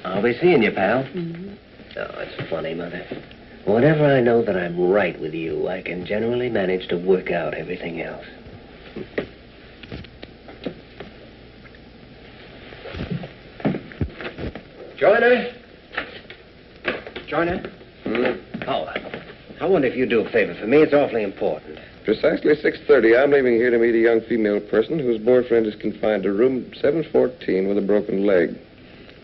I'll be seeing you, pal. Mm-hmm. Oh, it's funny, Mother. Whenever I know that I'm right with you, I can generally manage to work out everything else. Joyner? Joyner? Oh, I wonder if you'd do a favor for me. It's awfully important. Precisely 6:30. I'm leaving here to meet a young female person whose boyfriend is confined to room 714 with a broken leg.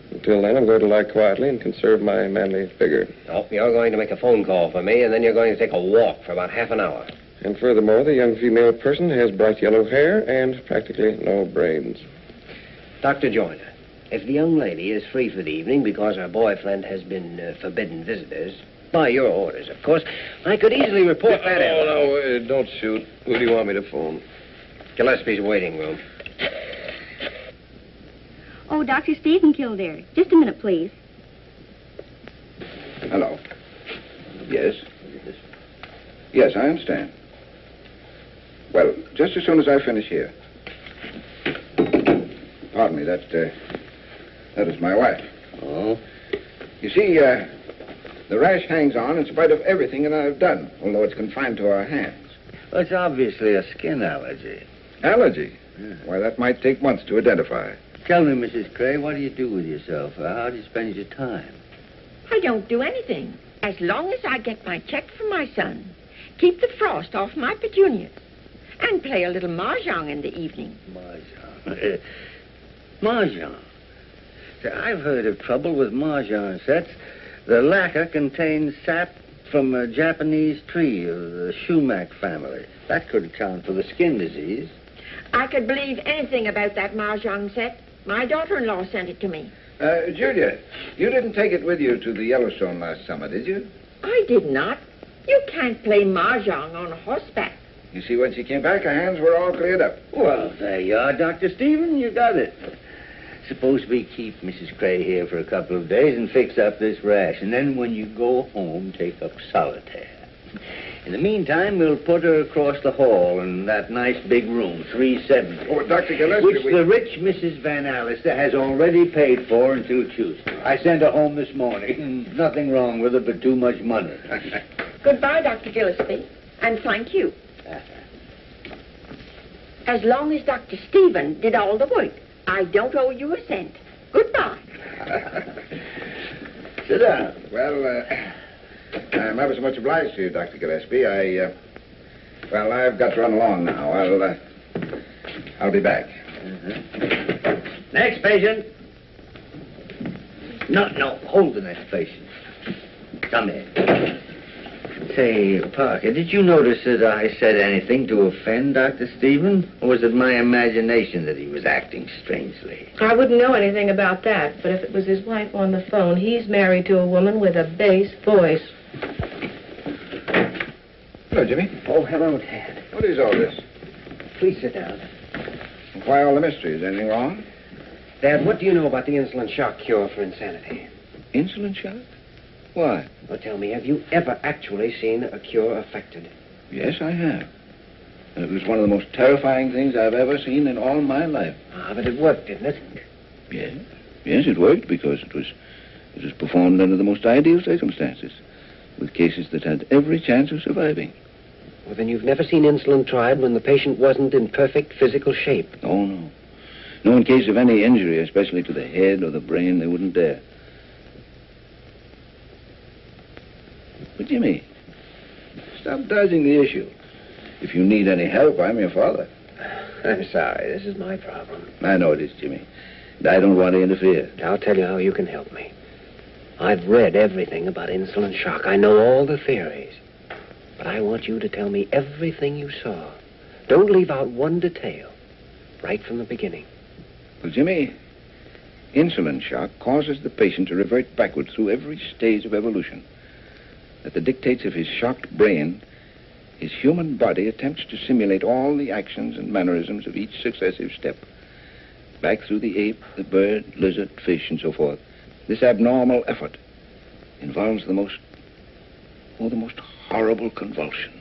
Until then, I'm going to lie quietly and conserve my manly figure. Oh, you're going to make a phone call for me, and then you're going to take a walk for about half an hour. And furthermore, the young female person has bright yellow hair and practically no brains. Dr. Joyner, if the young lady is free for the evening because her boyfriend has been forbidden visitors, by your orders, of course, I could easily report that out. Oh, no, don't shoot. Who do you want me to phone? Gillespie's waiting room. Oh, Dr. Stephen Kildaire. Just a minute, please. Hello. Yes? Yes, I understand. Well, just as soon as I finish here. Pardon me, that is my wife. Oh? You see, the rash hangs on in spite of everything that I've done, although it's confined to our hands. Well, it's obviously a skin allergy. Allergy? Yeah. Why, that might take months to identify. Tell me, Mrs. Gray, what do you do with yourself? How do you spend your time? I don't do anything, as long as I get my check from my son, keep the frost off my petunias, and play a little mahjong in the evening. Mahjong? Mahjong? See, I've heard of trouble with mahjong sets. The lacquer contains sap from a Japanese tree of the Shumac family. That could account for the skin disease. I could believe anything about that mahjong set. My daughter-in-law sent it to me. Julia, you didn't take it with you to the Yellowstone last summer, did you? I did not. You can't play mahjong on horseback. You see, when she came back, her hands were all cleared up. Well, there you are, Dr. Stephen. You got it. Suppose we keep Mrs. Gray here for a couple of days and fix up this rash, and then when you go home, take up solitaire. In the meantime, we'll put her across the hall in that nice big room, 370. Oh, Dr. Gillespie, which the rich Mrs. Van Allister has already paid for until Tuesday. I sent her home this morning. Nothing wrong with her, but too much money. Goodbye, Dr. Gillespie, and thank you. As long as Dr. Stephen did all the work, I don't owe you a cent. Goodbye. Sit down. Well, I'm ever so much obliged to you, Dr. Gillespie. I've got to run along now. I'll be back. Next patient. No, hold the next patient. Come in. Say, Parker, did you notice that I said anything to offend Dr. Stephen? Or was it my imagination that he was acting strangely? I wouldn't know anything about that, but if it was his wife on the phone, he's married to a woman with a bass voice. Hello, Jimmy. Oh, hello, Dad. What is all this? Please sit down. Why all the mystery? Is anything wrong? Dad, what do you know about the insulin shock cure for insanity? Insulin shock? Why? Well, tell me, have you ever actually seen a cure effected? Yes, I have. And it was one of the most terrifying things I've ever seen in all my life. Ah, but it worked, didn't it? Yes. Yes, it worked because it was performed under the most ideal circumstances, with cases that had every chance of surviving. Well, then you've never seen insulin tried when the patient wasn't in perfect physical shape. Oh, no. No, in case of any injury, especially to the head or the brain, they wouldn't dare. But, Jimmy, stop dodging the issue. If you need any help, I'm your father. I'm sorry. This is my problem. I know it is, Jimmy. And I don't want to interfere. I'll tell you how you can help me. I've read everything about insulin shock. I know all the theories. But I want you to tell me everything you saw. Don't leave out one detail. Right from the beginning. Well, Jimmy, insulin shock causes the patient to revert backward through every stage of evolution. At the dictates of his shocked brain, His human body attempts to simulate all the actions and mannerisms of each successive step. Back through the ape, the bird, lizard, fish, and so forth. This abnormal effort involves the most horrible convulsions.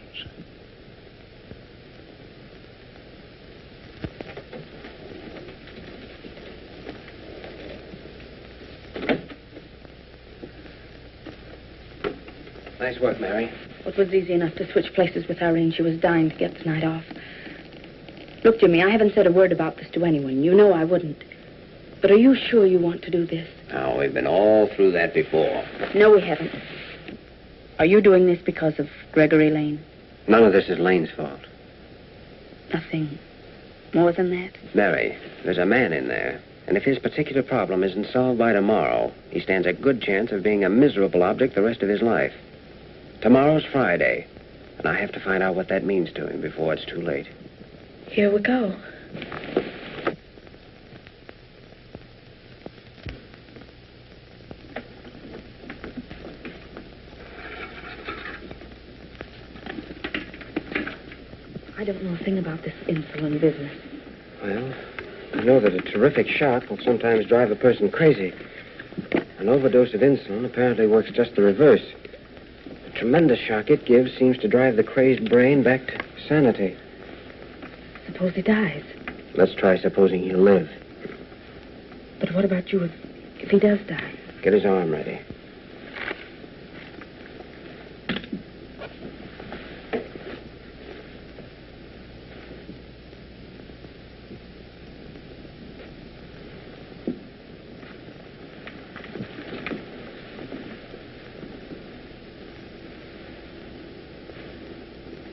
Nice work, Mary. It was easy enough to switch places with Laraine. She was dying to get the night off. Look, Jimmy, I haven't said a word about this to anyone. You know I wouldn't. But are you sure you want to do this? Oh, we've been all through that before. No, we haven't. Are you doing this because of Gregory Lane? None of this is Lane's fault. Nothing more than that? Mary, there's a man in there. And if his particular problem isn't solved by tomorrow, he stands a good chance of being a miserable object the rest of his life. Tomorrow's Friday, and I have to find out what that means to him before it's too late. Here we go. I don't know a thing about this insulin business. Well, I know that a terrific shock will sometimes drive a person crazy. An overdose of insulin apparently works just the reverse. The tremendous shock it gives seems to drive the crazed brain back to sanity. Suppose he dies. Let's try supposing he'll live. But what about you if he does die? Get his arm ready.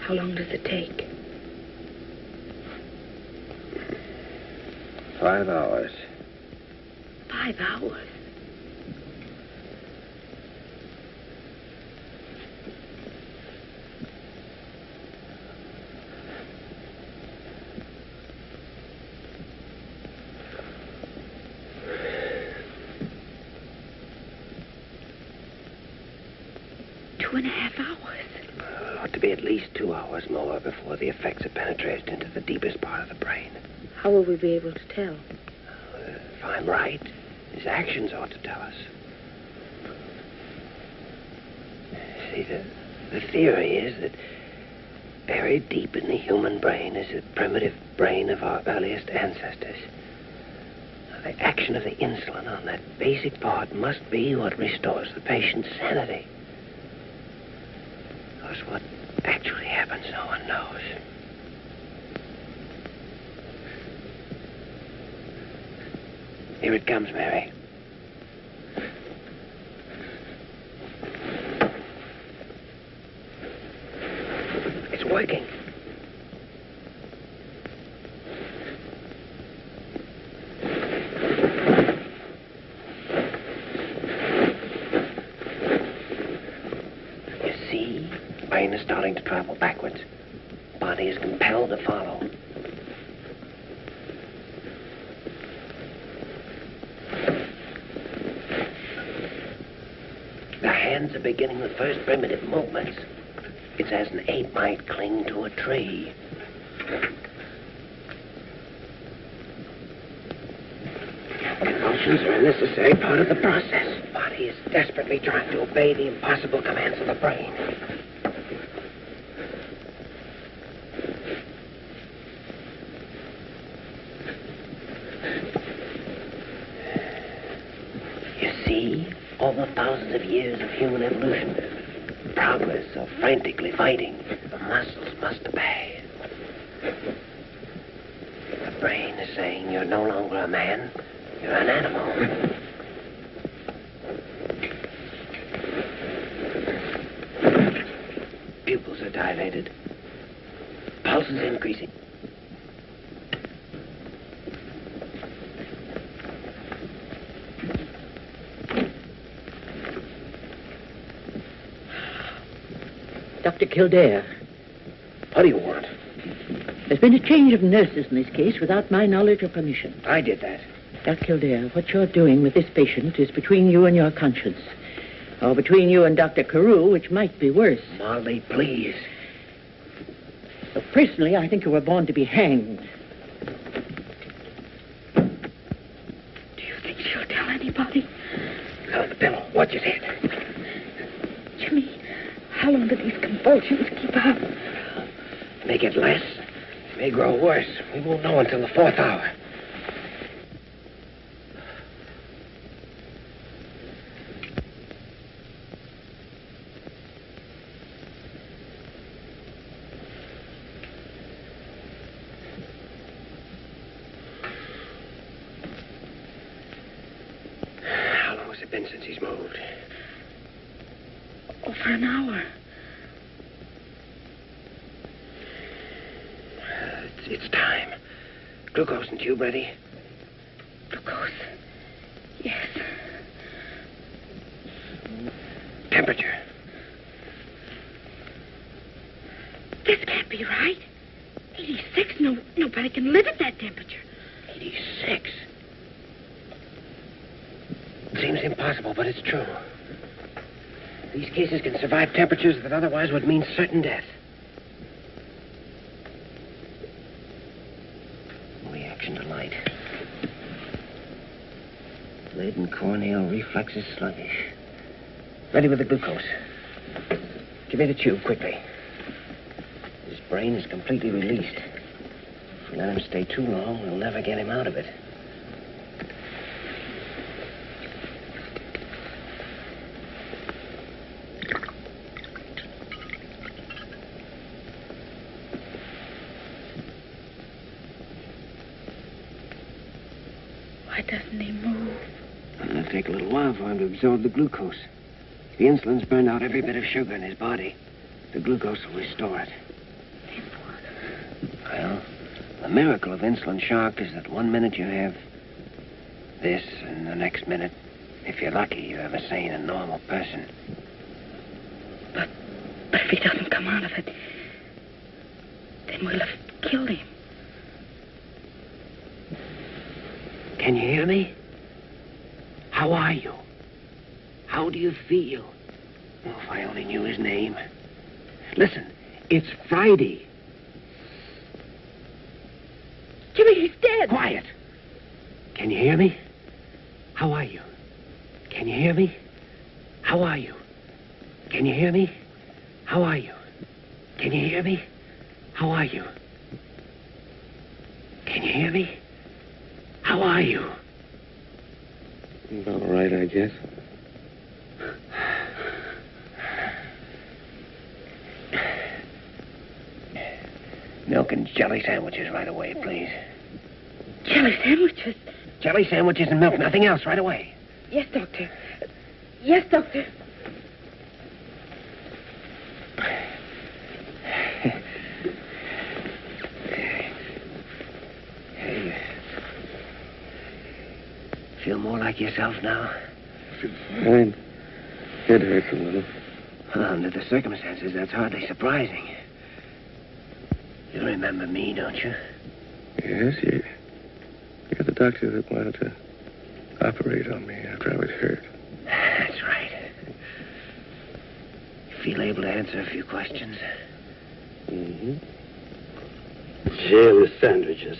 How long does it take? 5 hours. 5 hours? Two and a half hours? Ought to be at least 2 hours more before the effects have penetrated into the deepest part of the brain. How will we be able to tell? If I'm right, his actions ought to tell us. See, the theory is that buried deep in the human brain is the primitive brain of our earliest ancestors. Now, the action of the insulin on that basic part must be what restores the patient's sanity. Because what actually happens, no one knows. Here it comes, Mary. It's working. You see, the brain is starting to travel backwards. The body is compelled to follow. Are beginning the first primitive movements. It's as an ape might cling to a tree. Convulsions are a necessary part of the process. The body is desperately trying to obey the impossible commands of the brain. You see? All the thousands of years of human evolution, progress of frantically fighting, the muscles must obey. The brain is saying you're no longer a man, you're an animal. Pupils are dilated, pulse is increasing. Dr. Kildaire. What do you want? There's been a change of nurses in this case without my knowledge or permission. I did that. Dr. Kildaire, what you're doing with this patient is between you and your conscience. Or between you and Dr. Carew, which might be worse. Molly, please. But personally, I think you were born to be hanged. Do you think she'll tell anybody? On the pillow. Watch his head. Jimmy, how long do these convulsions keep up? May get less. May grow worse. We won't know until the 4th hour. How long has it been since he's moved? Over an hour. It's time. Glucose and tube ready? Glucose. Yes. Temperature. This can't be right. 86. Nobody can live at that temperature. 86. Seems impossible, but it's true. These cases can survive temperatures that otherwise would mean certain death. Reaction to light. Lid and corneal reflexes sluggish. Ready with the glucose. Give me the tube quickly. His brain is completely released. If we let him stay too long, we'll never get him out of it. Why doesn't he move? It'll take a little while for him to absorb the glucose. The insulin's burned out every bit of sugar in his body. The glucose will restore it. Well, the miracle of insulin shock is that 1 minute you have this, and the next minute, if you're lucky, you have a sane and normal person. But if he doesn't come out of it, then we'll have killed him. Can you hear me? How are you? How do you feel? Oh, if I only knew his name. Listen, it's Friday. Jimmy, he's dead. Quiet. Can you hear me? How are you? Can you hear me? How are you? Can you hear me? How are you? Can you hear me? How are you? Can you hear me? How are you? All right, I guess. Milk and jelly sandwiches right away, please. Jelly sandwiches? Jelly sandwiches and milk, nothing else, right away. Yes, Doctor. Yes, Doctor. Hey, feel more like yourself now? Fine. Head hurts a little. Under the circumstances, that's hardly surprising. You remember me, don't you? Yes, you're the doctor that wanted to operate on me after I was hurt. That's right. You feel able to answer a few questions? Mm-hmm. Jelly sandwiches.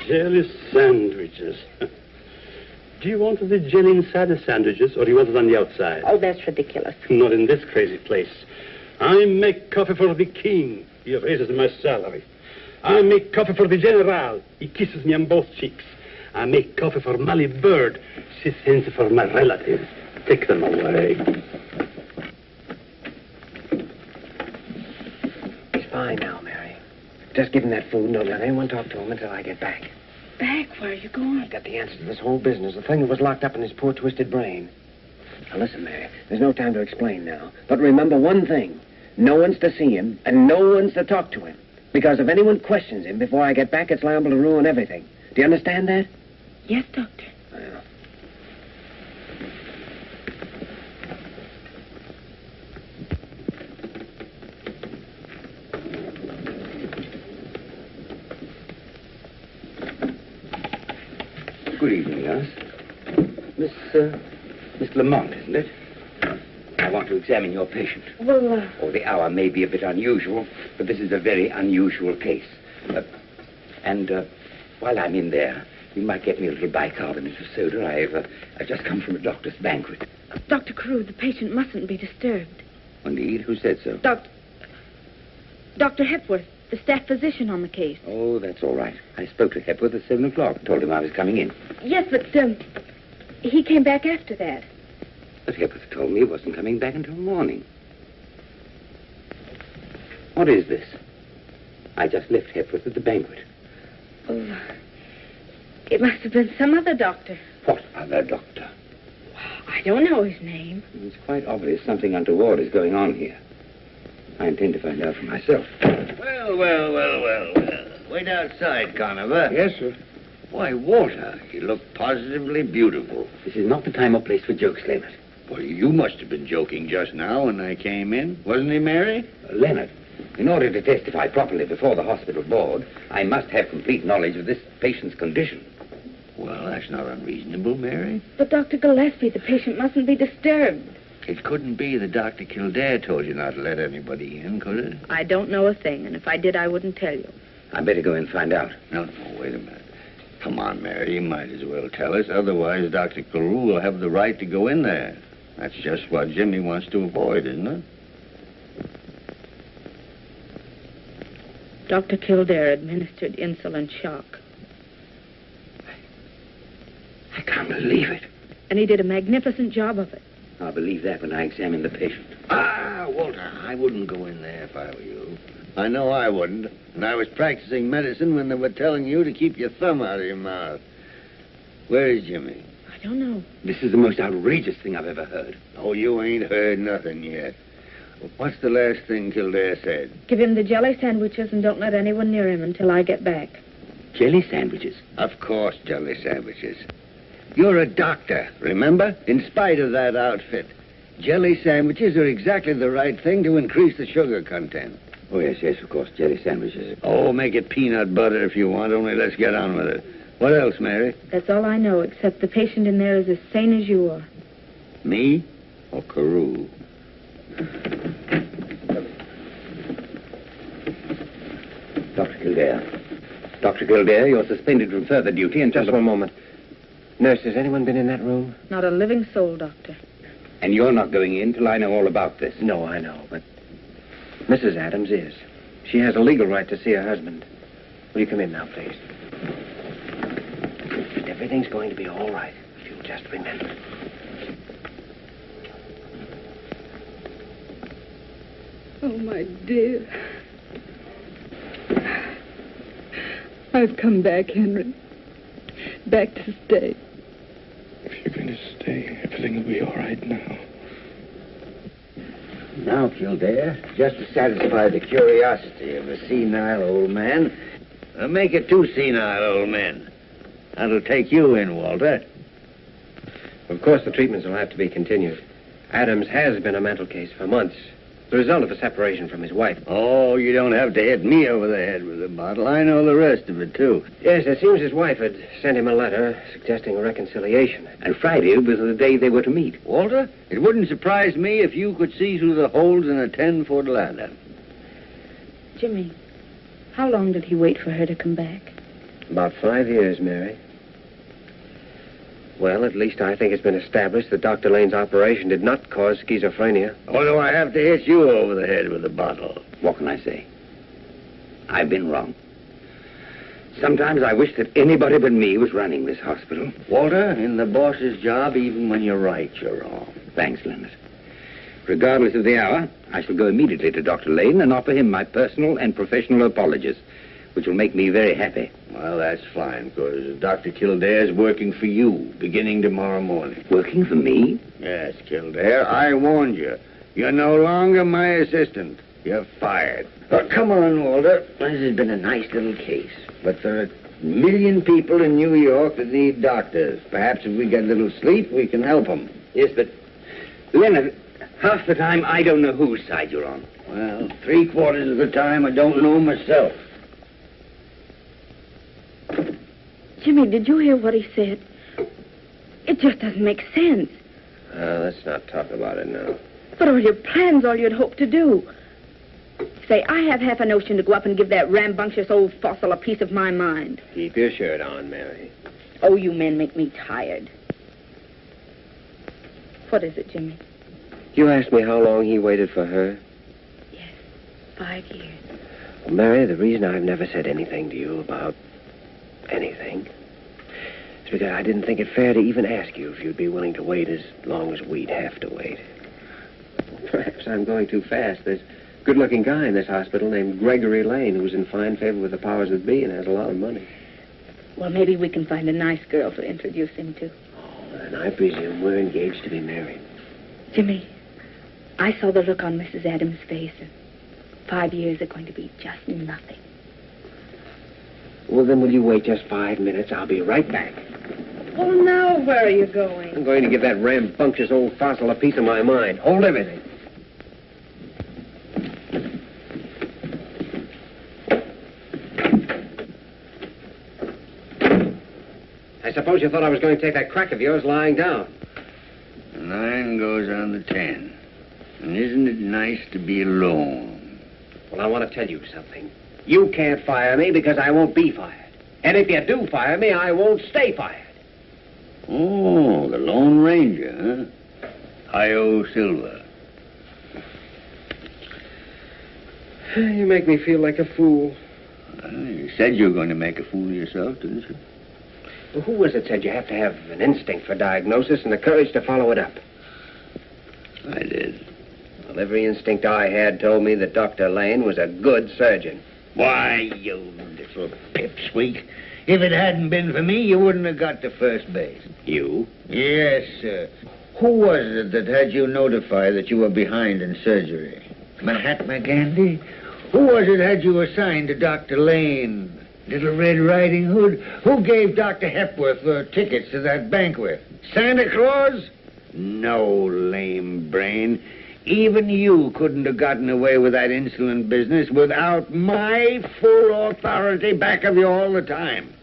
Jelly sandwiches. Do you want the jelly inside the sandwiches, or do you want it on the outside? Oh, that's ridiculous. Not in this crazy place. I make coffee for the king. He raises my salary. I make coffee for the general. He kisses me on both cheeks. I make coffee for Molly Bird. She sends it for my relatives. Take them away. He's fine now, Mary. Just give him that food and don't let anyone talk to him until I get back. Back? Where are you going? I've got the answer to this whole business, the thing that was locked up in his poor, twisted brain. Now, listen, Mary, there's no time to explain now. But remember one thing. No one's to see him, and no one's to talk to him. Because if anyone questions him before I get back, it's liable to ruin everything. Do you understand that? Yes, Doctor. Well. Good evening, Alice. Miss Lamont, isn't it? I want to examine your patient. Well, Oh, the hour may be a bit unusual, but this is a very unusual case. While I'm in there, you might get me a little bicarbonate of soda. I've just come from a doctor's banquet. Dr. Carew, the patient mustn't be disturbed. Indeed, who said so? Dr. Hepworth, the staff physician on the case. Oh, that's all right. I spoke to Hepworth at 7 o'clock. Told him I was coming in. Yes, but he came back after that. But Hepworth told me he wasn't coming back until morning. What is this? I just left Hepworth at the banquet. Oh, it must have been some other doctor. What other doctor? I don't know his name. It's quite obvious something untoward is going on here. I intend to find out for myself. Well. Wait outside, Conover. Yes, sir. Why, Walter, you look positively beautiful. This is not the time or place for jokes, Leonard. Well, you must have been joking just now when I came in. Wasn't he, Mary? Leonard, in order to testify properly before the hospital board, I must have complete knowledge of this patient's condition. Well, that's not unreasonable, Mary. But Dr. Gillespie, the patient mustn't be disturbed. It couldn't be that Dr. Kildaire told you not to let anybody in, could it? I don't know a thing, and if I did, I wouldn't tell you. I better go and find out. No, wait a minute. Come on, Mary, you might as well tell us. Otherwise, Dr. Carew will have the right to go in there. That's just what Jimmy wants to avoid, isn't it? Dr. Kildaire administered insulin shock. I can't believe it. And he did a magnificent job of it. I'll believe that when I examine the patient. Walter, I wouldn't go in there if I were you. I know I wouldn't. And I was practicing medicine when they were telling you to keep your thumb out of your mouth. Where is Jimmy? I don't know. This is the most outrageous thing I've ever heard. Oh, you ain't heard nothing yet. What's the last thing Kildaire said? Give him the jelly sandwiches and don't let anyone near him until I get back. Jelly sandwiches? Of course, jelly sandwiches. You're a doctor, remember? In spite of that outfit. Jelly sandwiches are exactly the right thing to increase the sugar content. Oh, yes, of course, jelly sandwiches. Oh, make it peanut butter if you want, only let's get on with it. What else, Mary? That's all I know, except the patient in there is as sane as you are. Me or Carew? Dr. Kildaire. Dr. Kildaire, you're suspended from further duty until... Just one moment. Nurse, has anyone been in that room? Not a living soul, Doctor. And you're not going in till I know all about this? No, I know, but Mrs. Adams is. She has a legal right to see her husband. Will you come in now, please? Everything's going to be all right, if you'll just remember. Oh, my dear. I've come back, Henry. Back to stay. If you're going to stay, everything will be all right now. Now, Kildaire, just to satisfy the curiosity of a senile old man, make it 2 senile old men. That'll take you in, Walter. Of course, the treatments will have to be continued. Adams has been a mental case for months. The result of a separation from his wife. Oh, you don't have to hit me over the head with a bottle. I know the rest of it, too. Yes, it seems his wife had sent him a letter suggesting a reconciliation. And Friday was the day they were to meet. Walter, it wouldn't surprise me if you could see through the holes in a 10-foot ladder. Jimmy, how long did he wait for her to come back? About 5 years, Mary. Well, at least I think it's been established that Dr. Lane's operation did not cause schizophrenia. Or do I have to hit you over the head with a bottle? What can I say? I've been wrong. Sometimes I wish that anybody but me was running this hospital. Walter, in the boss's job, even when you're right, you're wrong. Thanks, Leonard. Regardless of the hour, I shall go immediately to Dr. Lane and offer him my personal and professional apologies, which will make me very happy. Well, that's fine, because Dr. Kildaire's working for you, beginning tomorrow morning. Working for me? Yes, Kildaire, I warned you. You're no longer my assistant. You're fired. Come on, Walter. This has been a nice little case. But there are 1 million people in New York that need doctors. Perhaps if we get a little sleep, we can help them. Yes, but, Leonard, half the time I don't know whose side you're on. Well, 3/4 of the time I don't know myself. Jimmy, did you hear what he said? It just doesn't make sense. Let's not talk about it now. But all your plans, all you'd hoped to do. Say, I have half a notion to go up and give that rambunctious old fossil a piece of my mind. Keep your shirt on, Mary. Oh, you men make me tired. What is it, Jimmy? You asked me how long he waited for her. 5 years. Well, Mary, the reason I've never said anything to you about anything is because I didn't think it fair to even ask you if you'd be willing to wait as long as we'd have to wait. Perhaps I'm going too fast. There's a good-looking guy in this hospital named Gregory Lane who's in fine favor with the powers that be and has a lot of money. Well, maybe we can find a nice girl to introduce him to. Oh, and I presume we're engaged to be married. Jimmy, I saw the look on Mrs. Adams' face, and 5 years are going to be just nothing. Well, then will you wait just 5 minutes? I'll be right back. Well, now where are you going? I'm going to give that rambunctious old fossil a piece of my mind. Hold everything. I suppose you thought I was going to take that crack of yours lying down. 9 goes on the 10. And isn't it nice to be alone? Well, I want to tell you something. You can't fire me because I won't be fired. And if you do fire me, I won't stay fired. Oh, the Lone Ranger, huh? Hi-Yo Silver. You make me feel like a fool. You said you were going to make a fool of yourself, didn't you? Well, who was it said you have to have an instinct for diagnosis and the courage to follow it up? I did. Well, every instinct I had told me that Dr. Lane was a good surgeon. Why, you little pipsqueak. If it hadn't been for me, you wouldn't have got to first base. You? Yes, sir. Who was it that had you notify that you were behind in surgery? Mahatma Gandhi? Who was it had you assigned to Dr. Lane? Little Red Riding Hood? Who gave Dr. Hepworth tickets to that banquet? Santa Claus? No, lame brain. Even you couldn't have gotten away with that insulin business without my full authority back of you all the time.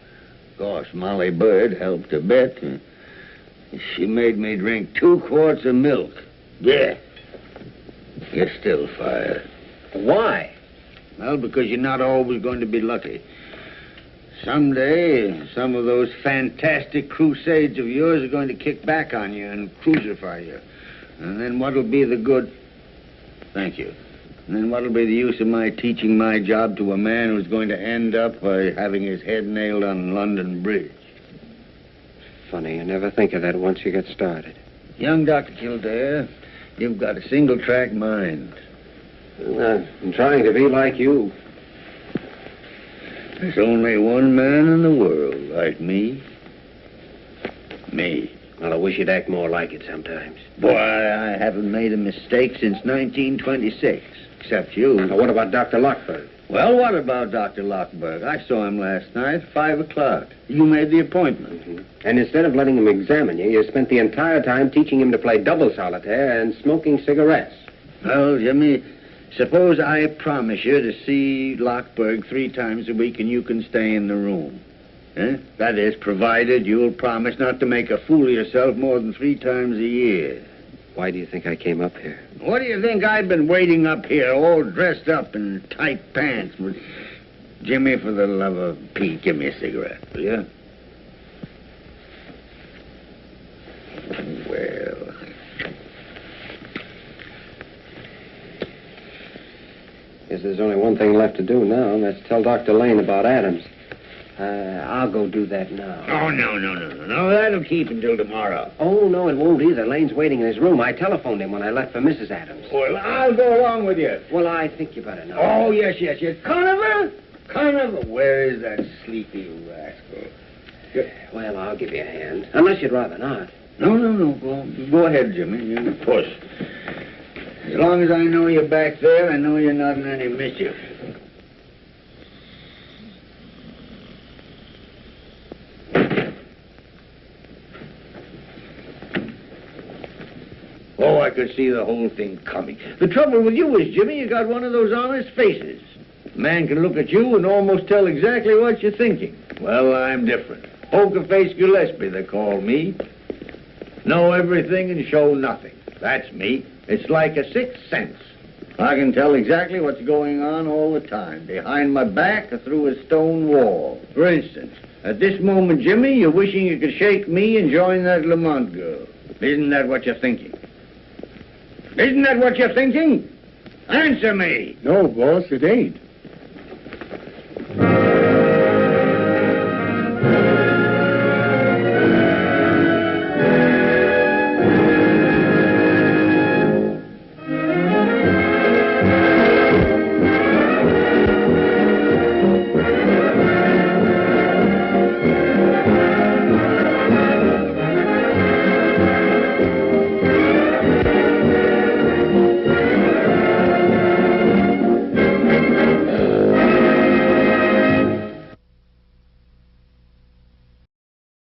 Of course, Molly Bird helped a bit. She made me drink 2 quarts of milk. Yeah. You're still fired. Why? Well, because you're not always going to be lucky. Someday, some of those fantastic crusades of yours are going to kick back on you and crucify you. And then what'll be the good... Thank you. And then what'll be the use of my teaching my job to a man who's going to end up by having his head nailed on London Bridge? Funny, you never think of that once you get started. Young Dr. Kildaire, you've got a single-track mind. Well, I'm trying to be like you. There's only one man in the world like me. Me. Well, I wish you'd act more like it sometimes. Boy, I haven't made a mistake since 1926, except you. Now, what about Dr. Lockberg? Well, what about Dr. Lockberg? I saw him last night, 5 o'clock. You made the appointment. Mm-hmm. And instead of letting him examine you, you spent the entire time teaching him to play double solitaire and smoking cigarettes. Well, Jimmy, suppose I promise you to see Lockberg 3 times a week and you can stay in the room. Eh? That is, provided you'll promise not to make a fool of yourself more than 3 times a year. Why do you think I came up here? What do you think I've been waiting up here, all dressed up in tight pants? Jimmy, for the love of Pete, give me a cigarette, will you? Well... Guess there's only one thing left to do now, and that's tell Dr. Lane about Adams. I'll go do that now. Oh, no. That'll keep until tomorrow. Oh, no, it won't either. Lane's waiting in his room. I telephoned him when I left for Mrs. Adams. Well, I'll go along with you. Well, I think you better know. Oh, yes. Conover? Where is that sleepy rascal? Well, I'll give you a hand. Unless you'd rather not. No. Go ahead, Jimmy. You push. As long as I know you're back there, I know you're not in any mischief. Oh, I could see the whole thing coming. The trouble with you is, Jimmy, you got one of those honest faces. A man can look at you and almost tell exactly what you're thinking. Well, I'm different. Poker-faced Gillespie, they call me. Know everything and show nothing. That's me. It's like a sixth sense. I can tell exactly what's going on all the time, behind my back or through a stone wall. For instance, at this moment, Jimmy, you're wishing you could shake me and join that Lamont girl. Isn't that what you're thinking? Isn't that what you're thinking? Answer me. No, boss, it ain't.